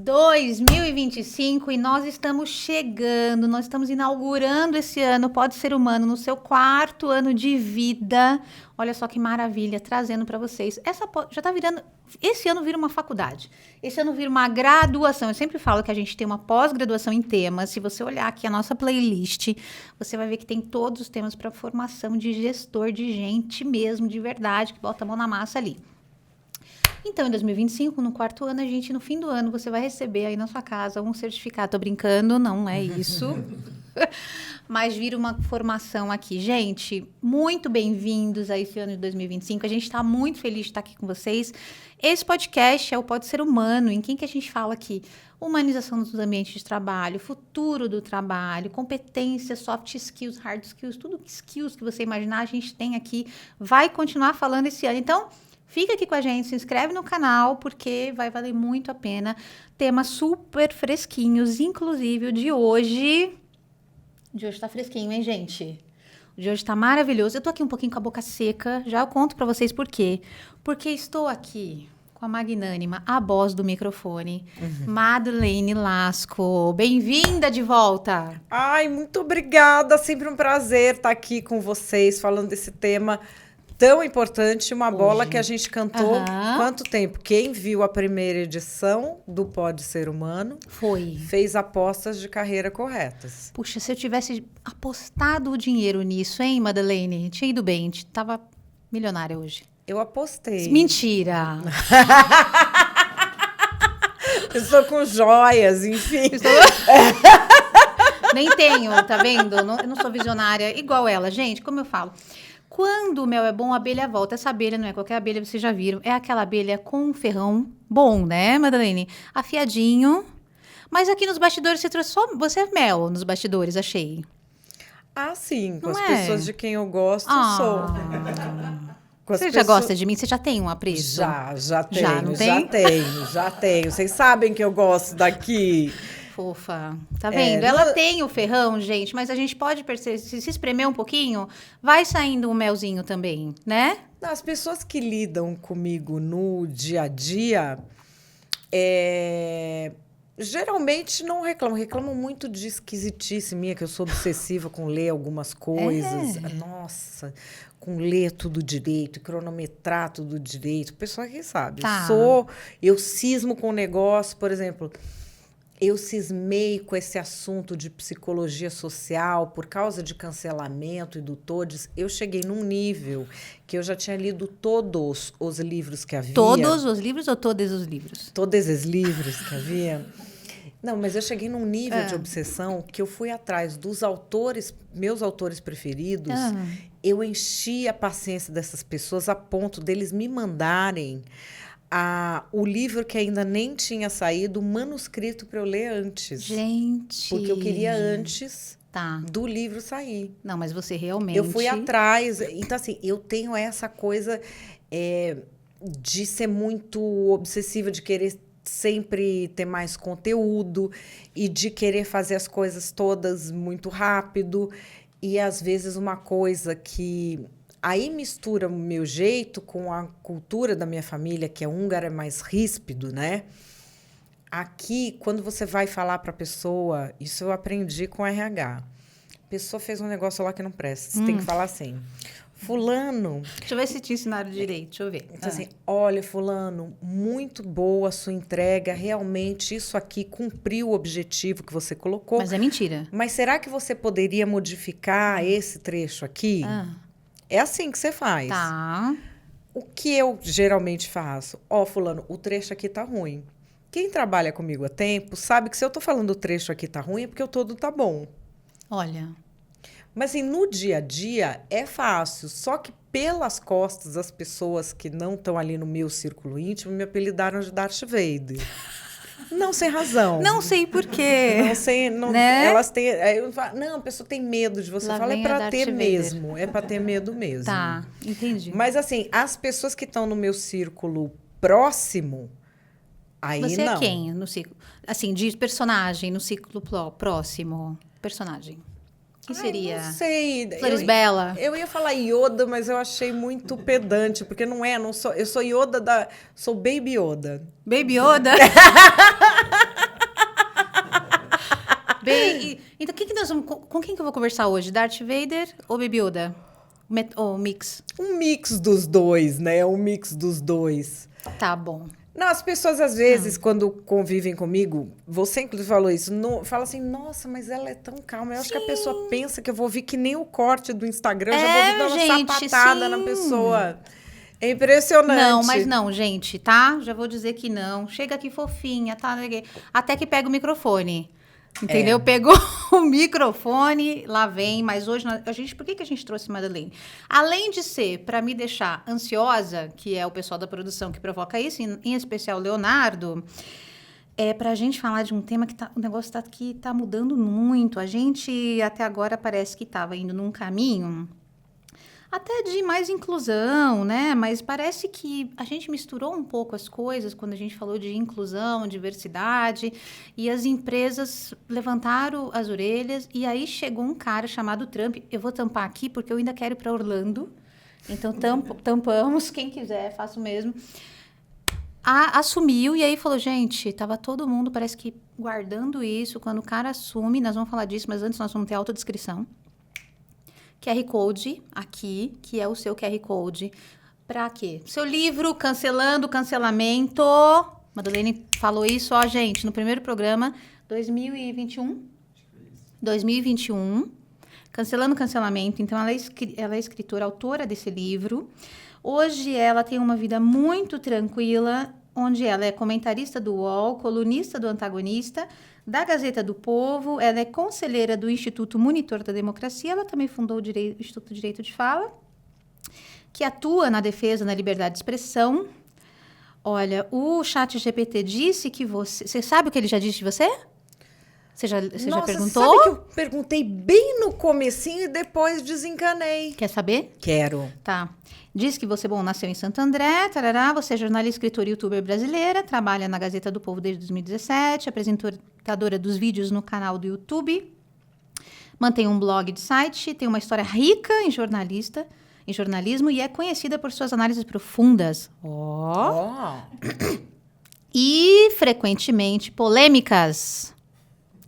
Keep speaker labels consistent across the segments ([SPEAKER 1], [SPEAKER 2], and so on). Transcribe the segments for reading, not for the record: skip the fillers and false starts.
[SPEAKER 1] 2025 e nós estamos chegando, nós estamos inaugurando esse ano Pode Ser Humano no seu 4º ano de vida. Olha só que maravilha, trazendo para vocês. Já tá virando, esse ano vira uma faculdade, esse ano vira uma graduação. Eu sempre falo que a gente tem uma pós-graduação em temas. Se você olhar aqui a nossa playlist, você vai ver que tem todos os temas para formação de gestor, de gente mesmo, de verdade, que bota a mão na massa ali. Então, em 2025, no 4º ano, no fim do ano, você vai receber aí na sua casa um certificado. Tô brincando, não é isso. Mas vira uma formação aqui. Gente, muito bem-vindos a esse ano de 2025. A gente está muito feliz de estar aqui com vocês. Esse podcast é o Pode Ser Humano, em que a gente fala aqui humanização dos ambientes de trabalho, futuro do trabalho, competências, soft skills, hard skills, tudo skills que você imaginar, a gente tem aqui. Vai continuar falando esse ano. Então, fica aqui com a gente, se inscreve no canal, porque vai valer muito a pena. Temas super fresquinhos, inclusive o de hoje. O de hoje tá fresquinho, hein, gente? O de hoje tá maravilhoso. Eu tô aqui um pouquinho com a boca seca, já eu conto pra vocês por quê. Porque estou aqui com a magnânima, a voz do microfone, Madeleine Lasco. Bem-vinda de volta!
[SPEAKER 2] Ai, muito obrigada, sempre um prazer estar aqui com vocês, falando desse tema tão importante, uma bola que a gente cantou quanto tempo? Quem viu a primeira edição do Pode Ser Humano fez apostas de carreira corretas.
[SPEAKER 1] Puxa, se eu tivesse apostado o dinheiro nisso, hein, Madeleine? Tinha ido bem, tava milionária hoje.
[SPEAKER 2] Eu apostei.
[SPEAKER 1] Mentira!
[SPEAKER 2] Eu estou com joias, enfim.
[SPEAKER 1] Nem tenho, tá vendo? Eu não sou visionária igual ela. Gente, como eu falo... Quando o mel é bom, a abelha volta. Essa abelha não é qualquer abelha, vocês já viram. É aquela abelha com um ferrão bom, né, Madeleine? Afiadinho. Mas aqui nos bastidores você trouxe só... Você é mel nos bastidores, achei.
[SPEAKER 2] Ah, sim. Com as pessoas de quem eu gosto, sou.
[SPEAKER 1] Você já gosta de mim? Você já tem um apreço?
[SPEAKER 2] Já tenho.
[SPEAKER 1] Já, não tem?
[SPEAKER 2] Já tenho. Vocês sabem que eu gosto daqui.
[SPEAKER 1] Fofa, tá vendo? Ela tem o ferrão, gente, mas a gente pode perceber, se espremer um pouquinho, vai saindo um melzinho também, né?
[SPEAKER 2] As pessoas que lidam comigo no dia a dia, geralmente não reclamam muito de esquisitice minha, que eu sou obsessiva com ler algumas coisas. Nossa, com ler tudo direito, cronometrar tudo direito. O pessoal aqui sabe, eu cismo com o negócio, por exemplo... Eu cismei com esse assunto de psicologia social por causa de cancelamento e do TODES. Eu cheguei num nível que eu já tinha lido todos os livros que havia.
[SPEAKER 1] Todos os livros ou todos os livros?
[SPEAKER 2] Todos os livros que havia. Não, mas eu cheguei num nível de obsessão que eu fui atrás dos autores, meus autores preferidos. Eu enchi a paciência dessas pessoas a ponto deles me mandarem... o livro que ainda nem tinha saído, o manuscrito para eu ler antes.
[SPEAKER 1] Gente!
[SPEAKER 2] Porque eu queria antes do livro sair.
[SPEAKER 1] Não, mas você realmente...
[SPEAKER 2] Eu fui atrás. Então, assim, eu tenho essa coisa de ser muito obsessiva, de querer sempre ter mais conteúdo e de querer fazer as coisas todas muito rápido. E, às vezes, uma coisa que... Aí mistura o meu jeito com a cultura da minha família, que é húngara, é mais ríspido, né? Aqui, quando você vai falar para a pessoa, isso eu aprendi com RH. A pessoa fez um negócio lá que não presta. Você tem que falar assim, fulano...
[SPEAKER 1] Deixa eu ver se te ensinaram direito, deixa eu ver.
[SPEAKER 2] Então, assim, olha, fulano, muito boa a sua entrega, realmente isso aqui cumpriu o objetivo que você colocou.
[SPEAKER 1] Mas é mentira.
[SPEAKER 2] Mas será que você poderia modificar esse trecho aqui? É assim que você faz.
[SPEAKER 1] Tá.
[SPEAKER 2] O que eu geralmente faço? Fulano, o trecho aqui tá ruim. Quem trabalha comigo há tempo sabe que se eu tô falando o trecho aqui tá ruim é porque o todo tá bom.
[SPEAKER 1] Olha.
[SPEAKER 2] Mas assim, no dia a dia é fácil. Só que pelas costas, as pessoas que não estão ali no meu círculo íntimo me apelidaram de Darth Vader. Não sem razão.
[SPEAKER 1] Não sei por quê.
[SPEAKER 2] Não sei,
[SPEAKER 1] né?
[SPEAKER 2] Elas têm... Eu falo, não, a pessoa tem medo de você. Fala, é para ter mesmo. É para ter medo mesmo.
[SPEAKER 1] Tá, entendi.
[SPEAKER 2] Mas assim, as pessoas que estão no meu círculo próximo, aí
[SPEAKER 1] você
[SPEAKER 2] não.
[SPEAKER 1] É quem no círculo? Assim, de personagem no círculo próximo. Personagem. Quem seria?
[SPEAKER 2] Não sei.
[SPEAKER 1] Flores Bela?
[SPEAKER 2] Eu ia falar Yoda, mas eu achei muito pedante, porque não sou. Eu sou Yoda sou Baby Yoda.
[SPEAKER 1] Baby Yoda? Bem, então, que nós vamos, com quem que eu vou conversar hoje? Darth Vader ou Baby Yoda? Ou mix?
[SPEAKER 2] Um mix dos dois, né? Um mix dos dois.
[SPEAKER 1] Tá bom.
[SPEAKER 2] Não, as pessoas, às vezes, quando convivem comigo, você inclusive falou isso, fala assim, nossa, mas ela é tão calma. Eu acho que a pessoa pensa que eu vou ouvir que nem o corte do Instagram, eu já vou ouvir dando uma sapatada na pessoa. É impressionante.
[SPEAKER 1] Não, mas não, gente, tá? Já vou dizer que não. Chega aqui fofinha, tá? Até que pega o microfone. Entendeu? Pegou o microfone, lá vem. Mas hoje, por que a gente trouxe Madeleine? Além de ser para me deixar ansiosa, que é o pessoal da produção que provoca isso, em especial o Leonardo, é para a gente falar de um tema que o negócio tá mudando muito. A gente até agora parece que estava indo num caminho até de mais inclusão, né? Mas parece que a gente misturou um pouco as coisas quando a gente falou de inclusão, diversidade, e as empresas levantaram as orelhas, e aí chegou um cara chamado Trump. Eu vou tampar aqui porque eu ainda quero ir para Orlando. Então, tampamos. Quem quiser, faço mesmo. Assumiu, e aí falou, gente, tava todo mundo, parece que guardando isso. Quando o cara assume, nós vamos falar disso, mas antes nós vamos ter autodescrição. QR Code aqui, que é o seu QR Code. Para quê? Seu livro, Cancelando o Cancelamento. Madeleine falou isso, ó, gente, no primeiro programa, 2021. 2021. Cancelando o Cancelamento. Então, ela é escritora, autora desse livro. Hoje, ela tem uma vida muito tranquila, onde ela é comentarista do UOL, colunista do Antagonista, da Gazeta do Povo, ela é conselheira do Instituto Monitor da Democracia, ela também fundou o Instituto Direito de Fala, que atua na defesa da liberdade de expressão. Olha, o ChatGPT disse que você sabe o que ele já disse de você? Você já perguntou?
[SPEAKER 2] Sabe que eu perguntei bem no comecinho e depois desencanei.
[SPEAKER 1] Quer saber?
[SPEAKER 2] Quero.
[SPEAKER 1] Tá. Diz que você, nasceu em Santo André, tarará, você é jornalista, escritora e youtuber brasileira, trabalha na Gazeta do Povo desde 2017, apresentadora dos vídeos no canal do YouTube, mantém um blog de site, tem uma história rica em jornalismo e é conhecida por suas análises profundas. E, frequentemente, polêmicas.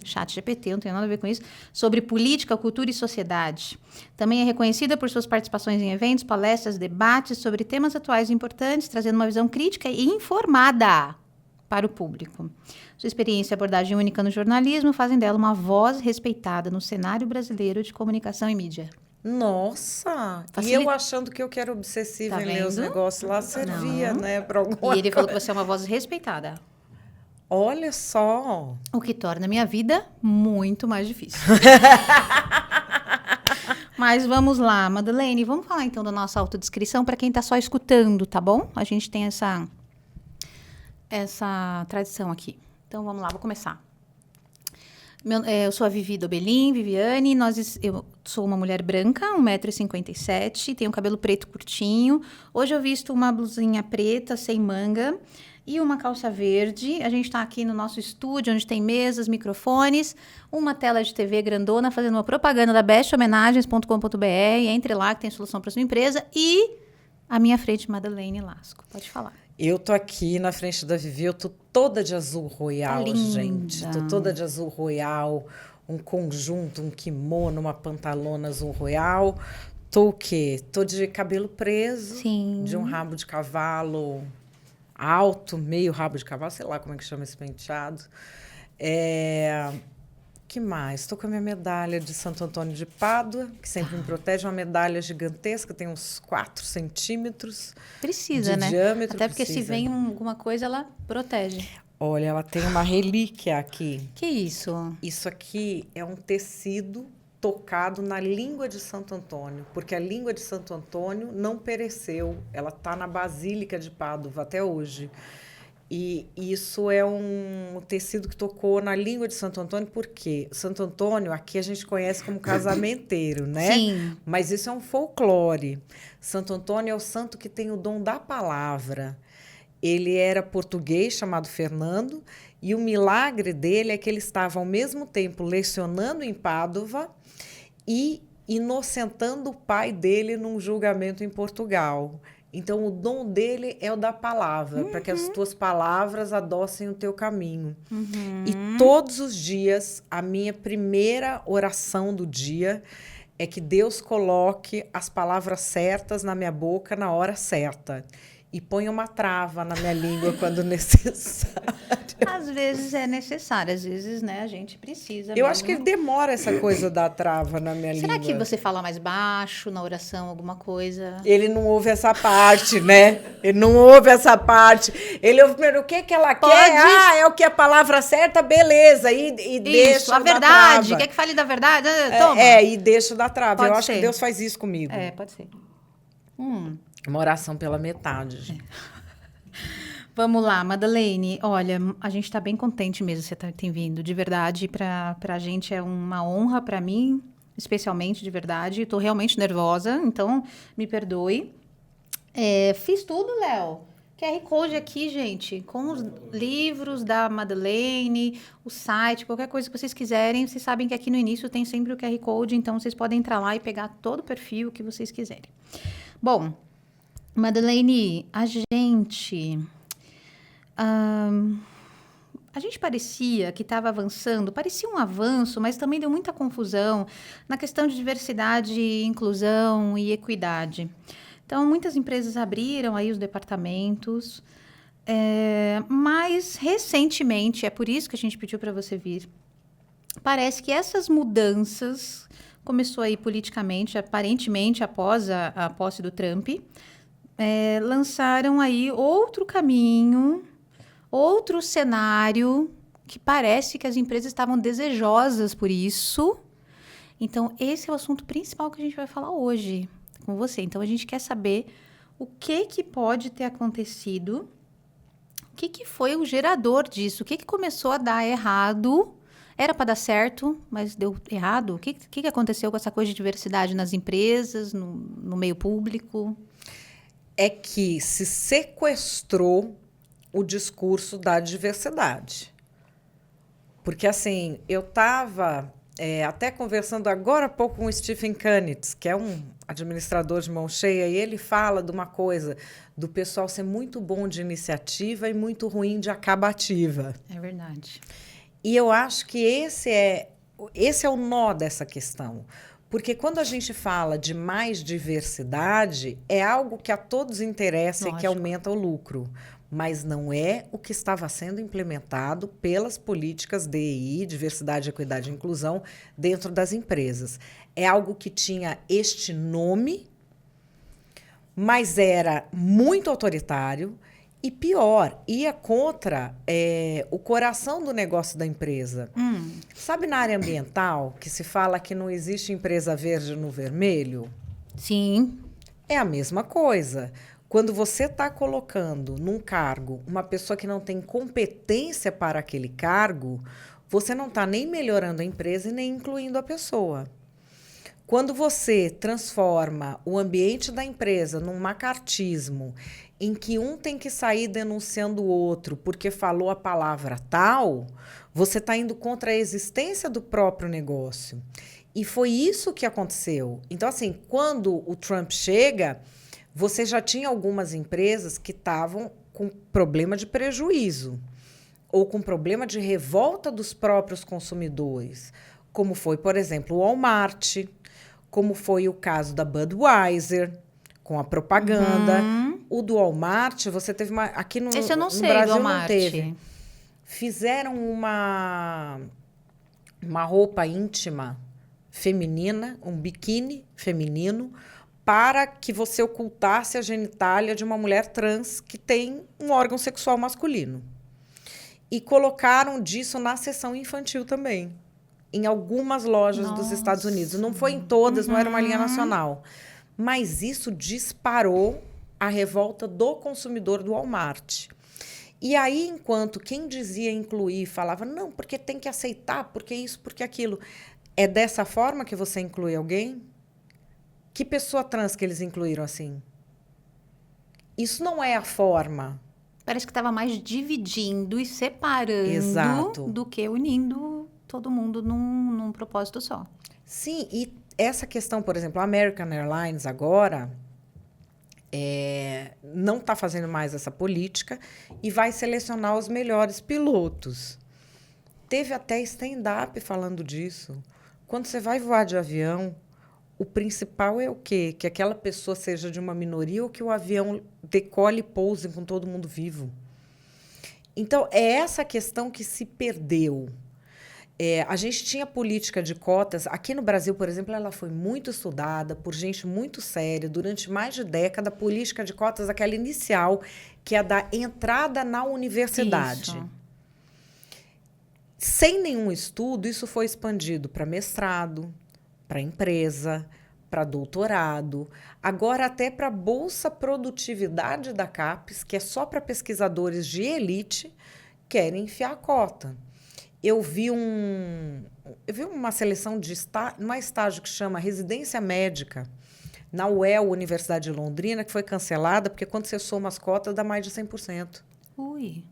[SPEAKER 1] ChatGPT, não tem nada a ver com isso, sobre política, cultura e sociedade. Também é reconhecida por suas participações em eventos, palestras, debates sobre temas atuais e importantes, trazendo uma visão crítica e informada para o público. Sua experiência e abordagem única no jornalismo fazem dela uma voz respeitada no cenário brasileiro de comunicação e mídia.
[SPEAKER 2] Nossa! E eu achando que eu que era obsessiva em ler os negócios lá, servia, né? Pra alguma
[SPEAKER 1] E ele falou que você é uma voz respeitada.
[SPEAKER 2] Olha só!
[SPEAKER 1] O que torna a minha vida muito mais difícil. Mas vamos lá, Madeleine, vamos falar então da nossa autodescrição para quem está só escutando, tá bom? A gente tem essa tradição aqui. Então vamos lá, vou começar. Eu sou a Viviane, eu sou uma mulher branca, 1,57 m, tenho cabelo preto curtinho. Hoje eu visto uma blusinha preta, sem manga, e uma calça verde. A gente está aqui no nosso estúdio, onde tem mesas, microfones, uma tela de TV grandona, fazendo uma propaganda da besthomenagens.com.br. Entre lá que tem solução para sua empresa. E à minha frente, Madeleine Lasco. Pode falar.
[SPEAKER 2] Eu tô aqui na frente da Vivi, eu tô toda de azul royal, gente. Tô toda de azul royal, um conjunto, um kimono, uma pantalona azul royal. Tô o quê? Tô de cabelo preso,
[SPEAKER 1] Sim.
[SPEAKER 2] De um rabo de cavalo alto, meio rabo de cavalo, sei lá como é que chama esse penteado. Que mais? Estou com a minha medalha de Santo Antônio de Pádua, que sempre me protege, uma medalha gigantesca, tem uns 4 centímetros
[SPEAKER 1] de
[SPEAKER 2] diâmetro.
[SPEAKER 1] Até porque se vem alguma coisa, ela protege.
[SPEAKER 2] Olha, ela tem uma relíquia aqui.
[SPEAKER 1] Que isso?
[SPEAKER 2] Isso aqui é um tecido tocado na língua de Santo Antônio, porque a língua de Santo Antônio não pereceu, ela está na Basílica de Pádua até hoje. E isso é um tecido que tocou na língua de Santo Antônio, porque Santo Antônio, aqui a gente conhece como casamenteiro, né?
[SPEAKER 1] Sim.
[SPEAKER 2] Mas isso é um folclore. Santo Antônio é o santo que tem o dom da palavra. Ele era português, chamado Fernando, e o milagre dele é que ele estava, ao mesmo tempo, lecionando em Pádua e inocentando o pai dele num julgamento em Portugal. Então, o dom dele é o da palavra, para que as tuas palavras adoçem o teu caminho. E todos os dias, a minha primeira oração do dia é que Deus coloque as palavras certas na minha boca na hora certa. E ponha uma trava na minha língua quando necessário.
[SPEAKER 1] Às vezes é necessário, às vezes, né, a gente precisa
[SPEAKER 2] Eu
[SPEAKER 1] mesmo.
[SPEAKER 2] acho que demora essa coisa da trava na minha língua.
[SPEAKER 1] Será que você fala mais baixo na oração, alguma coisa?
[SPEAKER 2] Ele não ouve essa parte, né? Ele não ouve essa parte. Ele ouve primeiro o que ela quer. Ah, é o que é a palavra certa, beleza. E deixa
[SPEAKER 1] Isso, a
[SPEAKER 2] da
[SPEAKER 1] verdade.
[SPEAKER 2] trava.
[SPEAKER 1] Quer que fale da verdade? Toma.
[SPEAKER 2] E deixa da trava.
[SPEAKER 1] Pode
[SPEAKER 2] Eu acho
[SPEAKER 1] ser.
[SPEAKER 2] que Deus faz isso comigo.
[SPEAKER 1] Pode ser.
[SPEAKER 2] Uma oração pela metade, gente.
[SPEAKER 1] Vamos lá, Madeleine. Olha, a gente está bem contente mesmo que você tem vindo. De verdade, para a gente é uma honra, para mim, especialmente, de verdade. Estou realmente nervosa, então me perdoe. Fiz tudo, Léo. QR Code aqui, gente, com os livros da Madeleine, o site, qualquer coisa que vocês quiserem. Vocês sabem que aqui no início tem sempre o QR Code, então vocês podem entrar lá e pegar todo o perfil que vocês quiserem. Bom, Madeleine, a gente parecia que estava avançando, parecia um avanço, mas também deu muita confusão na questão de diversidade, inclusão e equidade. Então, muitas empresas abriram aí os departamentos, mas recentemente, é por isso que a gente pediu para você vir, parece que essas mudanças começou aí politicamente, aparentemente após a posse do Trump, lançaram aí outro caminho, outro cenário, que parece que as empresas estavam desejosas por isso. Então, esse é o assunto principal que a gente vai falar hoje com você. Então, a gente quer saber o que pode ter acontecido, o que foi o gerador disso, o que começou a dar errado. Era para dar certo, mas deu errado. O que aconteceu com essa coisa de diversidade nas empresas, no meio público?
[SPEAKER 2] É que se sequestrou o discurso da diversidade. Porque, assim, eu estava até conversando agora há pouco com o Stephen Kunitz, que é um administrador de mão cheia, e ele fala de uma coisa, do pessoal ser muito bom de iniciativa e muito ruim de acabativa.
[SPEAKER 1] É verdade.
[SPEAKER 2] E eu acho que esse é o nó dessa questão. Porque quando a gente fala de mais diversidade, é algo que a todos interessa. Lógico. E que aumenta o lucro. Mas não é o que estava sendo implementado pelas políticas DEI, diversidade, equidade e inclusão, dentro das empresas. É algo que tinha este nome, mas era muito autoritário e, pior, ia contra o coração do negócio da empresa. Sabe, na área ambiental, que se fala que não existe empresa verde no vermelho?
[SPEAKER 1] Sim.
[SPEAKER 2] É a mesma coisa. Quando você está colocando num cargo uma pessoa que não tem competência para aquele cargo, você não está nem melhorando a empresa e nem incluindo a pessoa. Quando você transforma o ambiente da empresa num macartismo, em que um tem que sair denunciando o outro porque falou a palavra tal, você está indo contra a existência do próprio negócio. E foi isso que aconteceu. Então, assim, quando o Trump chega, você já tinha algumas empresas que estavam com problema de prejuízo ou com problema de revolta dos próprios consumidores, como foi, por exemplo, o Walmart, como foi o caso da Budweiser, com a propaganda. O do Walmart, você teve uma... Aqui no,
[SPEAKER 1] Esse eu não
[SPEAKER 2] no
[SPEAKER 1] sei,
[SPEAKER 2] Brasil
[SPEAKER 1] do Walmart.
[SPEAKER 2] não teve. Fizeram uma roupa íntima feminina, um biquíni feminino, para que você ocultasse a genitália de uma mulher trans que tem um órgão sexual masculino. E colocaram disso na seção infantil também, em algumas lojas dos Estados Unidos. Não foi em todas, não era uma linha nacional. Mas isso disparou a revolta do consumidor do Walmart. E aí, enquanto quem dizia incluir falava, não, porque tem que aceitar, porque isso, porque aquilo. É dessa forma que você inclui alguém? Que pessoa trans que eles incluíram assim? Isso não é a forma.
[SPEAKER 1] Parece que estava mais dividindo e separando.
[SPEAKER 2] Exato.
[SPEAKER 1] Do que unindo todo mundo num propósito só.
[SPEAKER 2] Sim, e essa questão, por exemplo, a American Airlines agora, não está fazendo mais essa política e vai selecionar os melhores pilotos. Teve até stand-up falando disso. Quando você vai voar de avião, o principal é o quê? Que aquela pessoa seja de uma minoria ou que o avião decole e pouse com todo mundo vivo. Então, é essa questão que se perdeu. A gente tinha política de cotas. Aqui no Brasil, por exemplo, ela foi muito estudada por gente muito séria. Durante mais de década, a política de cotas, aquela inicial, que é a da entrada na universidade.
[SPEAKER 1] Isso.
[SPEAKER 2] Sem nenhum estudo, isso foi expandido para mestrado, para empresa, para doutorado, agora até para Bolsa Produtividade da CAPES, que é só para pesquisadores de elite, querem enfiar a cota. Eu vi uma seleção de numa estágio que chama Residência Médica, na UEL, Universidade de Londrina, que foi cancelada, porque quando você soma as cotas, dá mais de 100%.
[SPEAKER 1] Ui.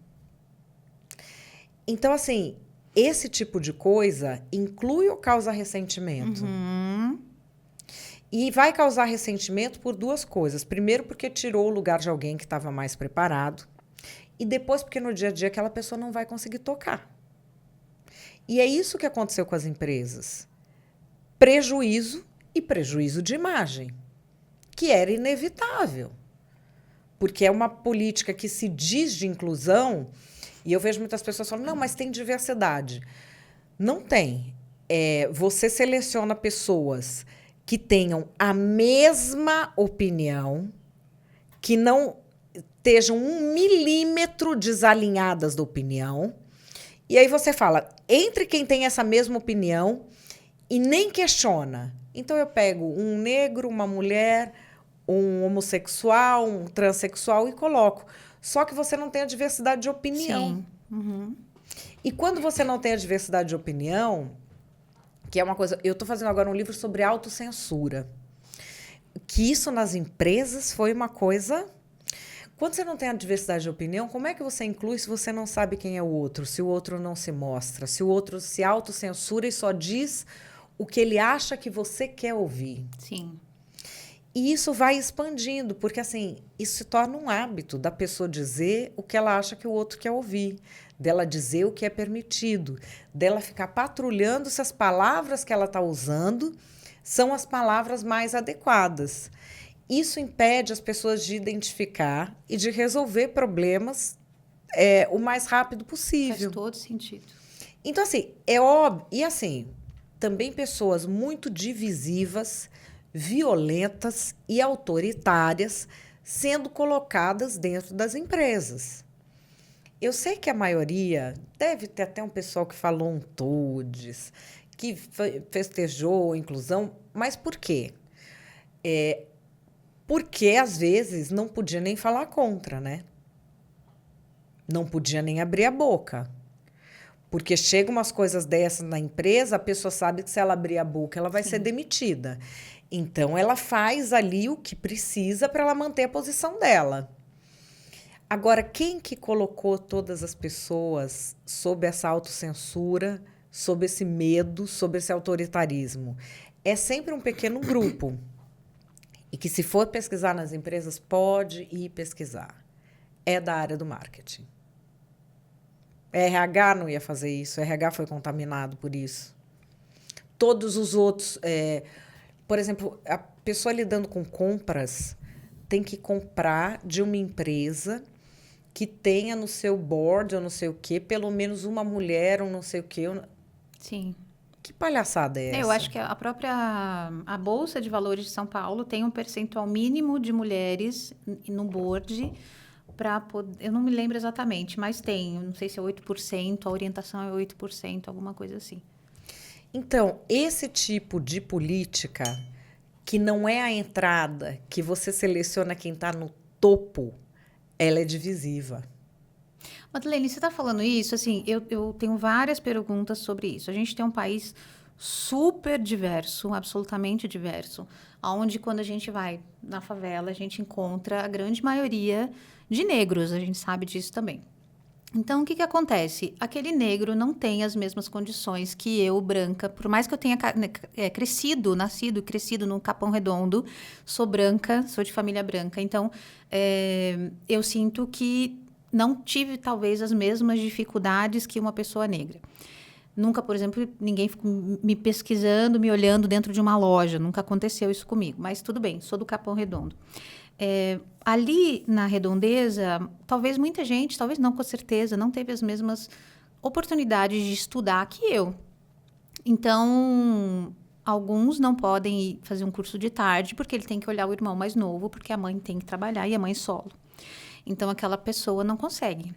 [SPEAKER 2] Então, assim, esse tipo de coisa inclui ou causa ressentimento?
[SPEAKER 1] Uhum.
[SPEAKER 2] E vai causar ressentimento por duas coisas. Primeiro, porque tirou o lugar de alguém que estava mais preparado. E depois, porque no dia a dia aquela pessoa não vai conseguir tocar. E é isso que aconteceu com as empresas. Prejuízo e prejuízo de imagem, que era inevitável. Porque é uma política que se diz de inclusão, e eu vejo muitas pessoas falando, não, mas tem diversidade. Não tem. Você seleciona pessoas que tenham a mesma opinião, que não estejam 1 milímetro desalinhadas da opinião. E aí você fala, entre quem tem essa mesma opinião e nem questiona. Então, eu pego um negro, uma mulher, um homossexual, um transexual e coloco. Só que você não tem a diversidade de opinião.
[SPEAKER 1] Sim. Uhum.
[SPEAKER 2] E quando você não tem a diversidade de opinião, que é uma coisa... Eu estou fazendo agora um livro sobre autocensura. Que isso nas empresas foi uma coisa... Quando você não tem a diversidade de opinião, como é que você inclui se você não sabe quem é o outro, se o outro não se mostra, se o outro se autocensura e só diz o que ele acha que você quer ouvir?
[SPEAKER 1] Sim.
[SPEAKER 2] E isso vai expandindo, porque assim, isso se torna um hábito da pessoa dizer o que ela acha que o outro quer ouvir, dela dizer o que é permitido, dela ficar patrulhando se as palavras que ela está usando são as palavras mais adequadas. Isso impede as pessoas de identificar e de resolver problemas o mais rápido possível.
[SPEAKER 1] Faz todo sentido.
[SPEAKER 2] Então, assim, é óbvio. E, assim, também pessoas muito divisivas, violentas e autoritárias sendo colocadas dentro das empresas. Eu sei que a maioria, deve ter até um pessoal que falou um todes, que festejou a inclusão, mas por quê? Porque, às vezes, não podia nem falar contra, né? Não podia nem abrir a boca. Porque chegam umas coisas dessas na empresa, a pessoa sabe que se ela abrir a boca, ela vai ser demitida. Então, ela faz ali o que precisa para ela manter a posição dela. Agora, quem que colocou todas as pessoas sob essa autocensura, sob esse medo, sob esse autoritarismo? É sempre um pequeno grupo. E que, se for pesquisar nas empresas, pode ir pesquisar. É da área do marketing. RH não ia fazer isso. RH foi contaminado por isso. Todos os outros... por exemplo, a pessoa lidando com compras tem que comprar de uma empresa que tenha no seu board ou não sei o quê, pelo menos uma mulher ou não sei o quê.
[SPEAKER 1] Sim.
[SPEAKER 2] Que palhaçada é essa?
[SPEAKER 1] Eu acho que a Bolsa de Valores de São Paulo tem um percentual mínimo de mulheres no board para poder... Eu não me lembro exatamente, mas tem. Eu não sei se é 8%, a orientação é 8%, alguma coisa assim.
[SPEAKER 2] Então, esse tipo de política, que não é a entrada, que você seleciona quem está no topo, ela é divisiva.
[SPEAKER 1] Madeleine, você está falando isso, assim, eu tenho várias perguntas sobre isso. A gente tem um país super diverso, absolutamente diverso, onde quando a gente vai na favela, a gente encontra a grande maioria de negros, a gente sabe disso também. Então, o que acontece? Aquele negro não tem as mesmas condições que eu, branca. Por mais que eu tenha nascido e crescido no Capão Redondo, sou branca, sou de família branca. Então, eu sinto que não tive, talvez, as mesmas dificuldades que uma pessoa negra. Nunca, por exemplo, ninguém ficou me pesquisando, me olhando dentro de uma loja. Nunca aconteceu isso comigo. Mas tudo bem, sou do Capão Redondo. Ali na Redondeza, talvez muita gente, talvez não com certeza, não teve as mesmas oportunidades de estudar que eu. Então, alguns não podem ir fazer um curso de tarde porque ele tem que olhar o irmão mais novo, porque a mãe tem que trabalhar e a mãe solo. Então, aquela pessoa não consegue.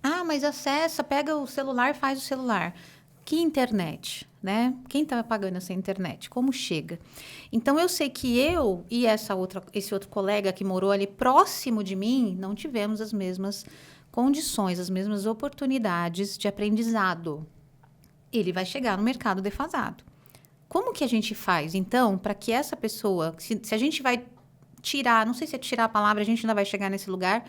[SPEAKER 1] Ah, mas acessa, pega o celular, faz o celular. Que internet, né? Quem está pagando essa internet? Como chega? Então, eu sei que eu e esse outro colega que morou ali próximo de mim não tivemos as mesmas condições, as mesmas oportunidades de aprendizado. Ele vai chegar no mercado defasado. Como que a gente faz, então, para que essa pessoa, se a gente vai tirar, não sei se é tirar a palavra, a gente ainda vai chegar nesse lugar,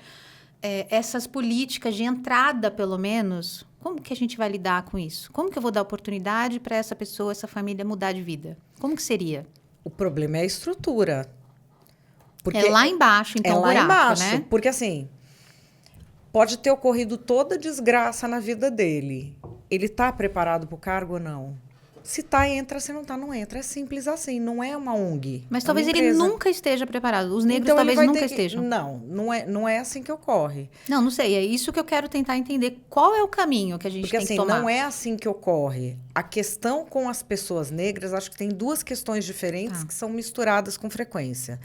[SPEAKER 1] essas políticas de entrada, pelo menos, como que a gente vai lidar com isso? Como que eu vou dar oportunidade para essa pessoa, essa família mudar de vida? Como que seria?
[SPEAKER 2] O problema é a estrutura. Porque
[SPEAKER 1] É lá embaixo, então,
[SPEAKER 2] é lá
[SPEAKER 1] buraco,
[SPEAKER 2] embaixo,
[SPEAKER 1] né?
[SPEAKER 2] porque assim, pode ter ocorrido toda desgraça na vida dele. Ele está preparado para o cargo ou não? Se tá, entra. Se não tá, não entra. É simples assim. Não é uma ONG.
[SPEAKER 1] Mas talvez ele nunca esteja preparado. Os negros
[SPEAKER 2] então,
[SPEAKER 1] talvez nunca estejam.
[SPEAKER 2] Não é assim que ocorre.
[SPEAKER 1] Não sei. É isso que eu quero tentar entender. Qual é o caminho que a gente tem que tomar?
[SPEAKER 2] Porque não é assim que ocorre. A questão com as pessoas negras, acho que tem duas questões diferentes que são misturadas com frequência.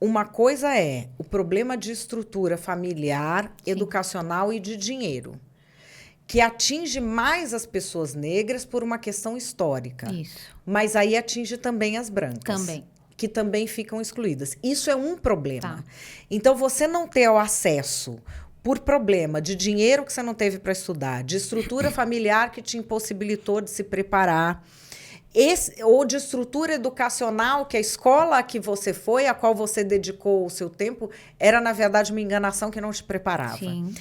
[SPEAKER 2] Uma coisa é o problema de estrutura familiar, educacional e de dinheiro, que atinge mais as pessoas negras por uma questão histórica.
[SPEAKER 1] Isso.
[SPEAKER 2] Mas aí atinge também as brancas.
[SPEAKER 1] Também.
[SPEAKER 2] Que também ficam excluídas. Isso é um problema.
[SPEAKER 1] Tá.
[SPEAKER 2] Então, você não ter o acesso por problema de dinheiro que você não teve para estudar, de estrutura familiar que te impossibilitou de se preparar, ou de estrutura educacional, que a escola que você foi, a qual você dedicou o seu tempo, era, na verdade, uma enganação que não te preparava.
[SPEAKER 1] Sim.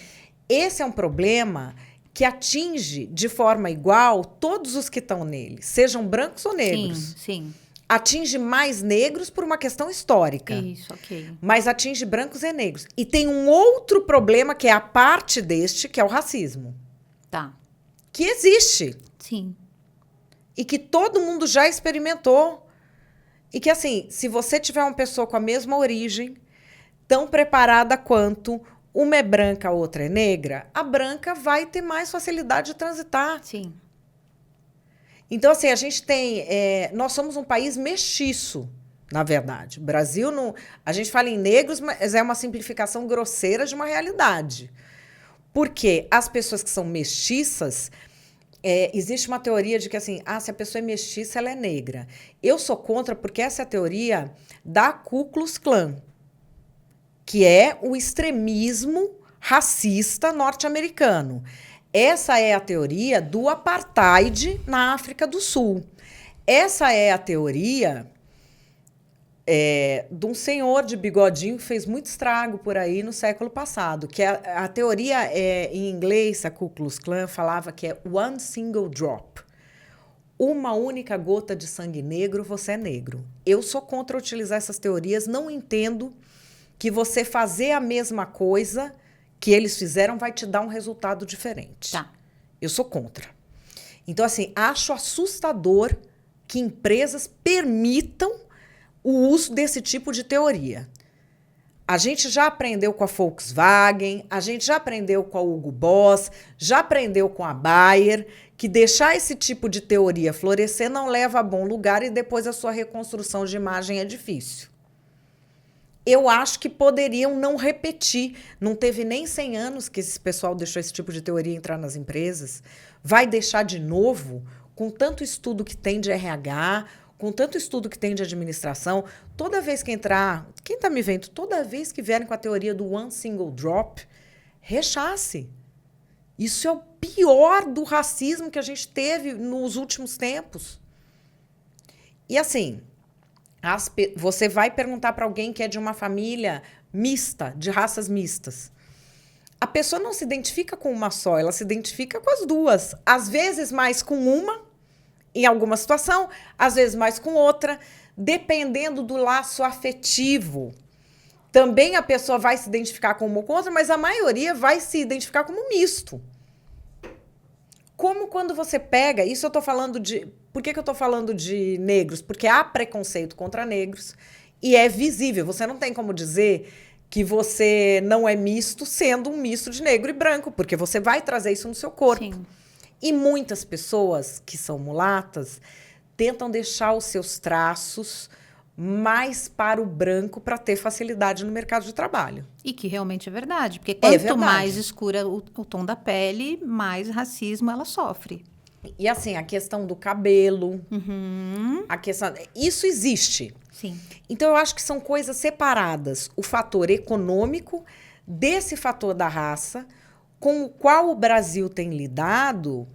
[SPEAKER 2] Esse é um problema que atinge de forma igual todos os que estão nele, sejam brancos ou negros.
[SPEAKER 1] Sim.
[SPEAKER 2] Atinge mais negros por uma questão histórica.
[SPEAKER 1] Isso, ok.
[SPEAKER 2] Mas atinge brancos e negros. E tem um outro problema que é a parte deste, que é o racismo.
[SPEAKER 1] Tá.
[SPEAKER 2] Que existe.
[SPEAKER 1] Sim.
[SPEAKER 2] E que todo mundo já experimentou. E que, assim, se você tiver uma pessoa com a mesma origem, tão preparada quanto uma é branca, a outra é negra, a branca vai ter mais facilidade de transitar.
[SPEAKER 1] Sim.
[SPEAKER 2] Então, assim, a gente tem... nós somos um país mestiço, na verdade. O Brasil não... A gente fala em negros, mas é uma simplificação grosseira de uma realidade. Porque as pessoas que são mestiças... existe uma teoria de que, assim, se a pessoa é mestiça, ela é negra. Eu sou contra, porque essa é a teoria da Ku Klux Klan, que é o extremismo racista norte-americano. Essa é a teoria do apartheid na África do Sul. Essa é a teoria de um senhor de bigodinho que fez muito estrago por aí no século passado. Que a teoria, em inglês, a Ku Klux Klan falava que é one single drop. Uma única gota de sangue negro, você é negro. Eu sou contra utilizar essas teorias, não entendo que você fazer a mesma coisa que eles fizeram vai te dar um resultado diferente.
[SPEAKER 1] Tá.
[SPEAKER 2] Eu sou contra. Então, assim, acho assustador que empresas permitam o uso desse tipo de teoria. A gente já aprendeu com a Volkswagen, a gente já aprendeu com a Hugo Boss, já aprendeu com a Bayer, que deixar esse tipo de teoria florescer não leva a bom lugar e depois a sua reconstrução de imagem é difícil. Eu acho que poderiam não repetir. Não teve nem 100 anos que esse pessoal deixou esse tipo de teoria entrar nas empresas. Vai deixar de novo, com tanto estudo que tem de RH, com tanto estudo que tem de administração. Toda vez que entrar, quem está me vendo, toda vez que vierem com a teoria do one single drop, rechace. Isso é o pior do racismo que a gente teve nos últimos tempos. E assim... Você vai perguntar para alguém que é de uma família mista, de raças mistas. a pessoa não se identifica com uma só, ela se identifica com as duas. Às vezes mais com uma, em alguma situação, às vezes mais com outra, dependendo do laço afetivo. Também a pessoa vai se identificar com uma ou com outra, mas a maioria vai se identificar como misto. Como quando você pega... Isso eu tô falando de... Por que eu tô falando de negros? Porque há preconceito contra negros e é visível. Você não tem como dizer que você não é misto sendo um misto de negro e branco, porque você vai trazer isso no seu corpo.
[SPEAKER 1] Sim.
[SPEAKER 2] E muitas pessoas que são mulatas tentam deixar os seus traços mais para o branco para ter facilidade no mercado de trabalho.
[SPEAKER 1] E que realmente é verdade, porque quanto
[SPEAKER 2] verdade.
[SPEAKER 1] mais escura o tom da pele, mais racismo ela sofre.
[SPEAKER 2] E assim, a questão do cabelo, a questão... Isso existe.
[SPEAKER 1] Sim.
[SPEAKER 2] Então, eu acho que são coisas separadas. O fator econômico, desse fator da raça, com o qual o Brasil tem lidado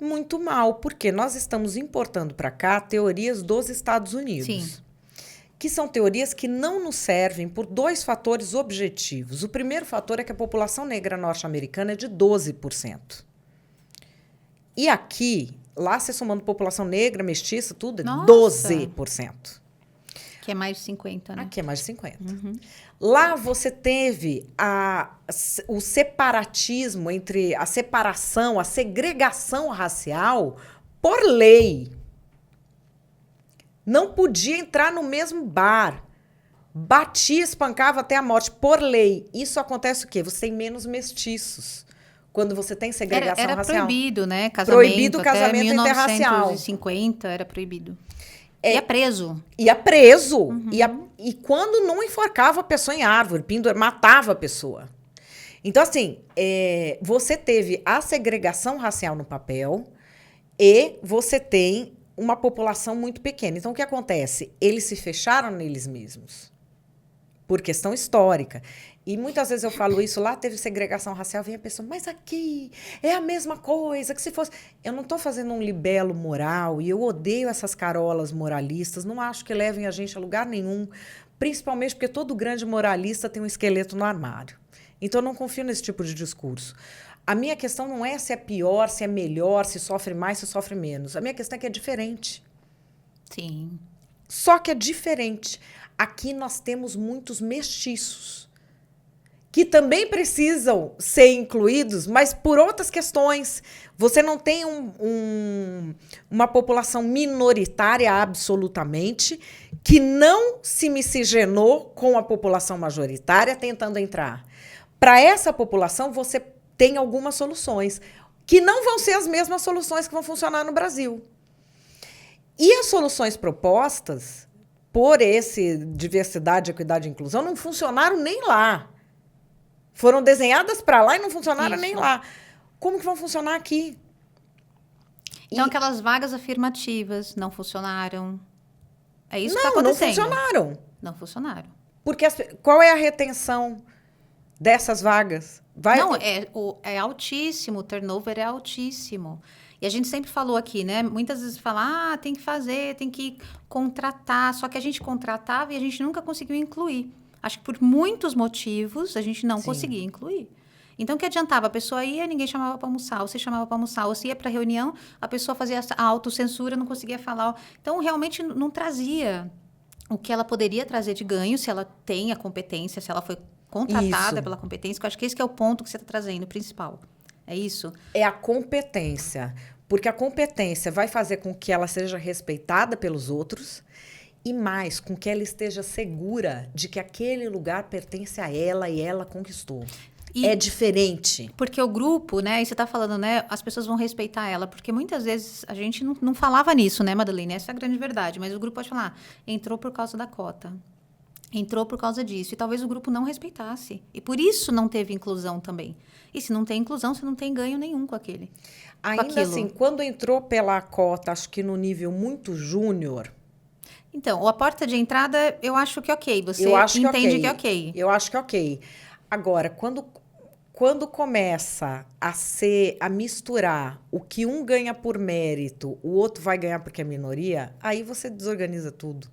[SPEAKER 2] muito mal, porque nós estamos importando para cá teorias dos Estados Unidos.
[SPEAKER 1] Sim.
[SPEAKER 2] Que são teorias que não nos servem por dois fatores objetivos. O primeiro fator é que a população negra norte-americana é de 12%. E aqui, lá você somando população negra, mestiça, tudo, é 12%.
[SPEAKER 1] Que é mais de 50, né?
[SPEAKER 2] Aqui é mais de 50%. Lá você teve o separatismo entre a separação, a segregação racial por lei. Não podia entrar no mesmo bar. Batia, espancava até a morte por lei. Isso acontece o quê? Você tem menos mestiços. Quando você tem segregação
[SPEAKER 1] era
[SPEAKER 2] racial.
[SPEAKER 1] Proibido, né?
[SPEAKER 2] Proibido o
[SPEAKER 1] até
[SPEAKER 2] casamento interracial.
[SPEAKER 1] 1950 era proibido. Ia preso.
[SPEAKER 2] Ia preso. E quando não enforcava a pessoa em árvore, matava a pessoa. Então, assim, você teve a segregação racial no papel e você tem uma população muito pequena. Então, o que acontece? Eles se fecharam neles mesmos. Por questão histórica. E muitas vezes eu falo isso, lá teve segregação racial, vem a pessoa, mas aqui é a mesma coisa, que se fosse... Eu não estou fazendo um libelo moral, e eu odeio essas carolas moralistas, não acho que levem a gente a lugar nenhum, principalmente porque todo grande moralista tem um esqueleto no armário. Então, eu não confio nesse tipo de discurso. A minha questão não é se é pior, se é melhor, se sofre mais, se sofre menos. A minha questão é que é diferente.
[SPEAKER 1] Sim.
[SPEAKER 2] Só que é diferente. Aqui nós temos muitos mestiços, que também precisam ser incluídos, mas por outras questões. Você não tem uma população minoritária absolutamente que não se miscigenou com a população majoritária tentando entrar. Para essa população, você tem algumas soluções, que não vão ser as mesmas soluções que vão funcionar no Brasil. E as soluções propostas por esse diversidade, equidade e inclusão não funcionaram nem lá. Foram desenhadas para lá e não funcionaram nem lá. Como que vão funcionar aqui?
[SPEAKER 1] Então, aquelas vagas afirmativas não funcionaram. É isso que
[SPEAKER 2] Não,
[SPEAKER 1] está
[SPEAKER 2] não
[SPEAKER 1] acontecendo.
[SPEAKER 2] funcionaram.
[SPEAKER 1] Não funcionaram.
[SPEAKER 2] Porque qual é a retenção dessas vagas?
[SPEAKER 1] Não, é altíssimo, o turnover é altíssimo. E a gente sempre falou aqui, né? Muitas vezes fala, tem que fazer, tem que contratar. Só que a gente contratava e a gente nunca conseguiu incluir. Acho que por muitos motivos a gente não conseguia incluir. Então, o que adiantava? A pessoa ia, ninguém chamava para almoçar. Ou você chamava para almoçar, ou você ia para reunião, a pessoa fazia a autocensura, não conseguia falar. Então, realmente não trazia o que ela poderia trazer de ganho, se ela tem a competência, se ela foi contratada pela competência. Eu acho que esse que é o ponto que você está trazendo, o principal. É isso?
[SPEAKER 2] É a competência. Porque a competência vai fazer com que ela seja respeitada pelos outros e mais, com que ela esteja segura de que aquele lugar pertence a ela e ela conquistou. É diferente.
[SPEAKER 1] Porque o grupo, né? E você está falando, né? As pessoas vão respeitar ela. Porque muitas vezes a gente não falava nisso, né, Madeleine? Essa é a grande verdade. Mas o grupo pode falar, entrou por causa da cota. Entrou por causa disso. E talvez o grupo não respeitasse. E por isso não teve inclusão também. E se não tem inclusão, você não tem ganho nenhum com aquele.
[SPEAKER 2] Ainda assim, quando entrou pela cota, acho que no nível muito júnior...
[SPEAKER 1] Então, a porta de entrada, eu acho que é ok. Você entende que é ok.
[SPEAKER 2] Eu acho que é ok. Agora, quando começa a misturar o que um ganha por mérito, o outro vai ganhar porque é minoria, aí você desorganiza tudo.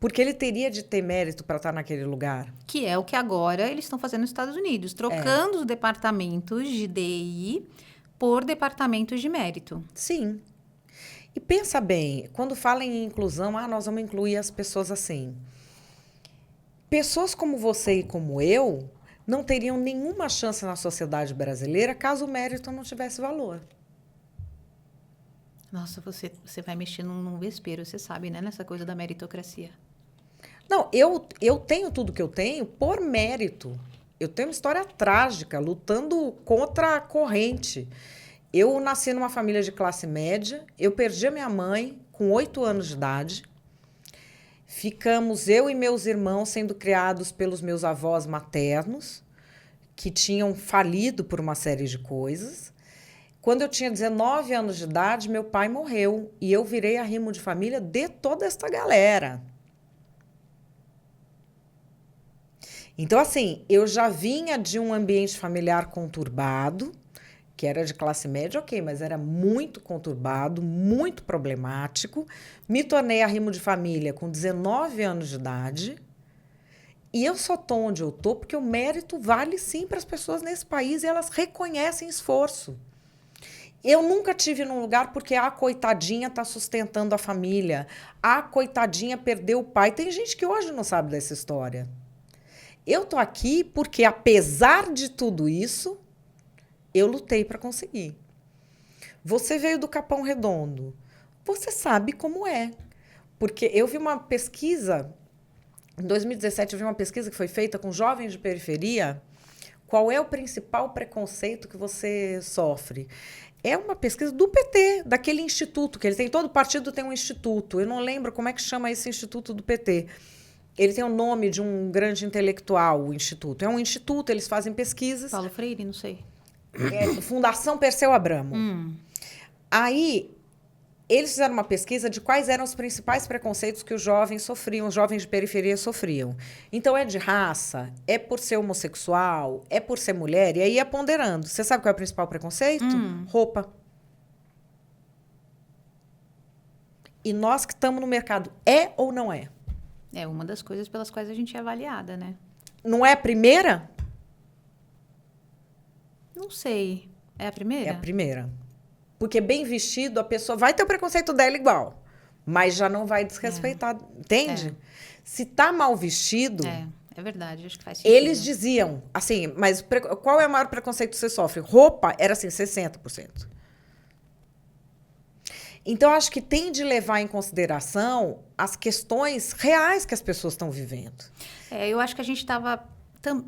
[SPEAKER 2] Porque ele teria de ter mérito para estar naquele lugar.
[SPEAKER 1] Que é o que agora eles estão fazendo nos Estados Unidos, trocando os departamentos de DI por departamentos de mérito.
[SPEAKER 2] Sim. E pensa bem, quando fala em inclusão, nós vamos incluir as pessoas assim. Pessoas como você e como eu não teriam nenhuma chance na sociedade brasileira caso o mérito não tivesse valor.
[SPEAKER 1] Nossa, você vai mexer num vespeiro, você sabe, né? Nessa coisa da meritocracia.
[SPEAKER 2] Não, eu tenho tudo que eu tenho por mérito. Eu tenho uma história trágica, lutando contra a corrente. Eu nasci numa família de classe média, eu perdi a minha mãe com 8 anos de idade. Ficamos eu e meus irmãos sendo criados pelos meus avós maternos, que tinham falido por uma série de coisas. Quando eu tinha 19 anos de idade, meu pai morreu e eu virei arrimo de família de toda esta galera. Então, assim, eu já vinha de um ambiente familiar conturbado, que era de classe média, ok, mas era muito conturbado, muito problemático. Me tornei arrimo de família com 19 anos de idade. E eu só estou onde eu estou porque o mérito vale sim para as pessoas nesse país e elas reconhecem esforço. Eu nunca tive num lugar porque a coitadinha está sustentando a família, a coitadinha perdeu o pai. Tem gente que hoje não sabe dessa história. Eu estou aqui porque, apesar de tudo isso, eu lutei para conseguir. Você veio do Capão Redondo. Você sabe como é. Porque eu vi uma pesquisa, em 2017, eu vi uma pesquisa que foi feita com jovens de periferia. Qual é o principal preconceito que você sofre? É uma pesquisa do PT, daquele instituto, que ele tem, todo partido tem um instituto. Eu não lembro como é que chama esse instituto do PT. Ele tem o nome de um grande intelectual, o instituto. É um instituto, eles fazem pesquisas.
[SPEAKER 1] Paulo Freire, não sei.
[SPEAKER 2] Fundação Perseu Abramo. Aí, eles fizeram uma pesquisa de quais eram os principais preconceitos que os jovens sofriam, os jovens de periferia sofriam. Então, é de raça, é por ser homossexual, é por ser mulher, e aí ia ponderando. Você sabe qual é o principal preconceito? Roupa. E nós que estamos no mercado, é ou não é?
[SPEAKER 1] É uma das coisas pelas quais a gente é avaliada, né?
[SPEAKER 2] Não é a primeira?
[SPEAKER 1] Não sei. É a primeira?
[SPEAKER 2] É a primeira. Porque bem vestido, a pessoa vai ter o preconceito dela igual, mas já não vai desrespeitar, entende? Se tá mal vestido...
[SPEAKER 1] É verdade, acho que faz sentido.
[SPEAKER 2] Eles diziam, assim, mas qual é o maior preconceito que você sofre? Roupa era, assim, 60%. Então, acho que tem de levar em consideração as questões reais que as pessoas estão vivendo.
[SPEAKER 1] Eu acho que a gente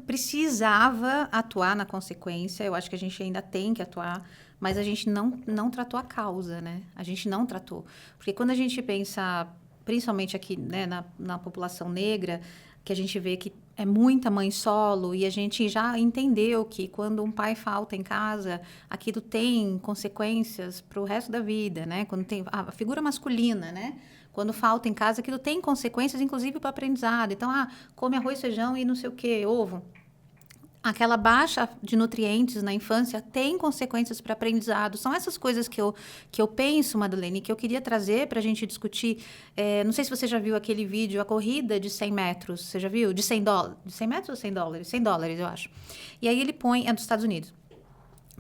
[SPEAKER 1] precisava atuar na consequência, eu acho que a gente ainda tem que atuar, mas a gente não tratou a causa, né? A gente não tratou. Porque quando a gente pensa, principalmente aqui, né, na população negra, que a gente vê que é muita mãe solo, e a gente já entendeu que quando um pai falta em casa, aquilo tem consequências para o resto da vida, né? Quando tem a figura masculina, né? Quando falta em casa, aquilo tem consequências, inclusive, para o aprendizado. Então, come arroz, feijão e não sei o quê, ovo. Aquela baixa de nutrientes na infância tem consequências para aprendizado. São essas coisas que eu penso, Madeleine, que eu queria trazer para a gente discutir. Não sei se você já viu aquele vídeo, a corrida de 100 metros. Você já viu? De 100 dólares. De 100 metros ou 100 dólares? 100 dólares, eu acho. E aí ele põe... É dos Estados Unidos.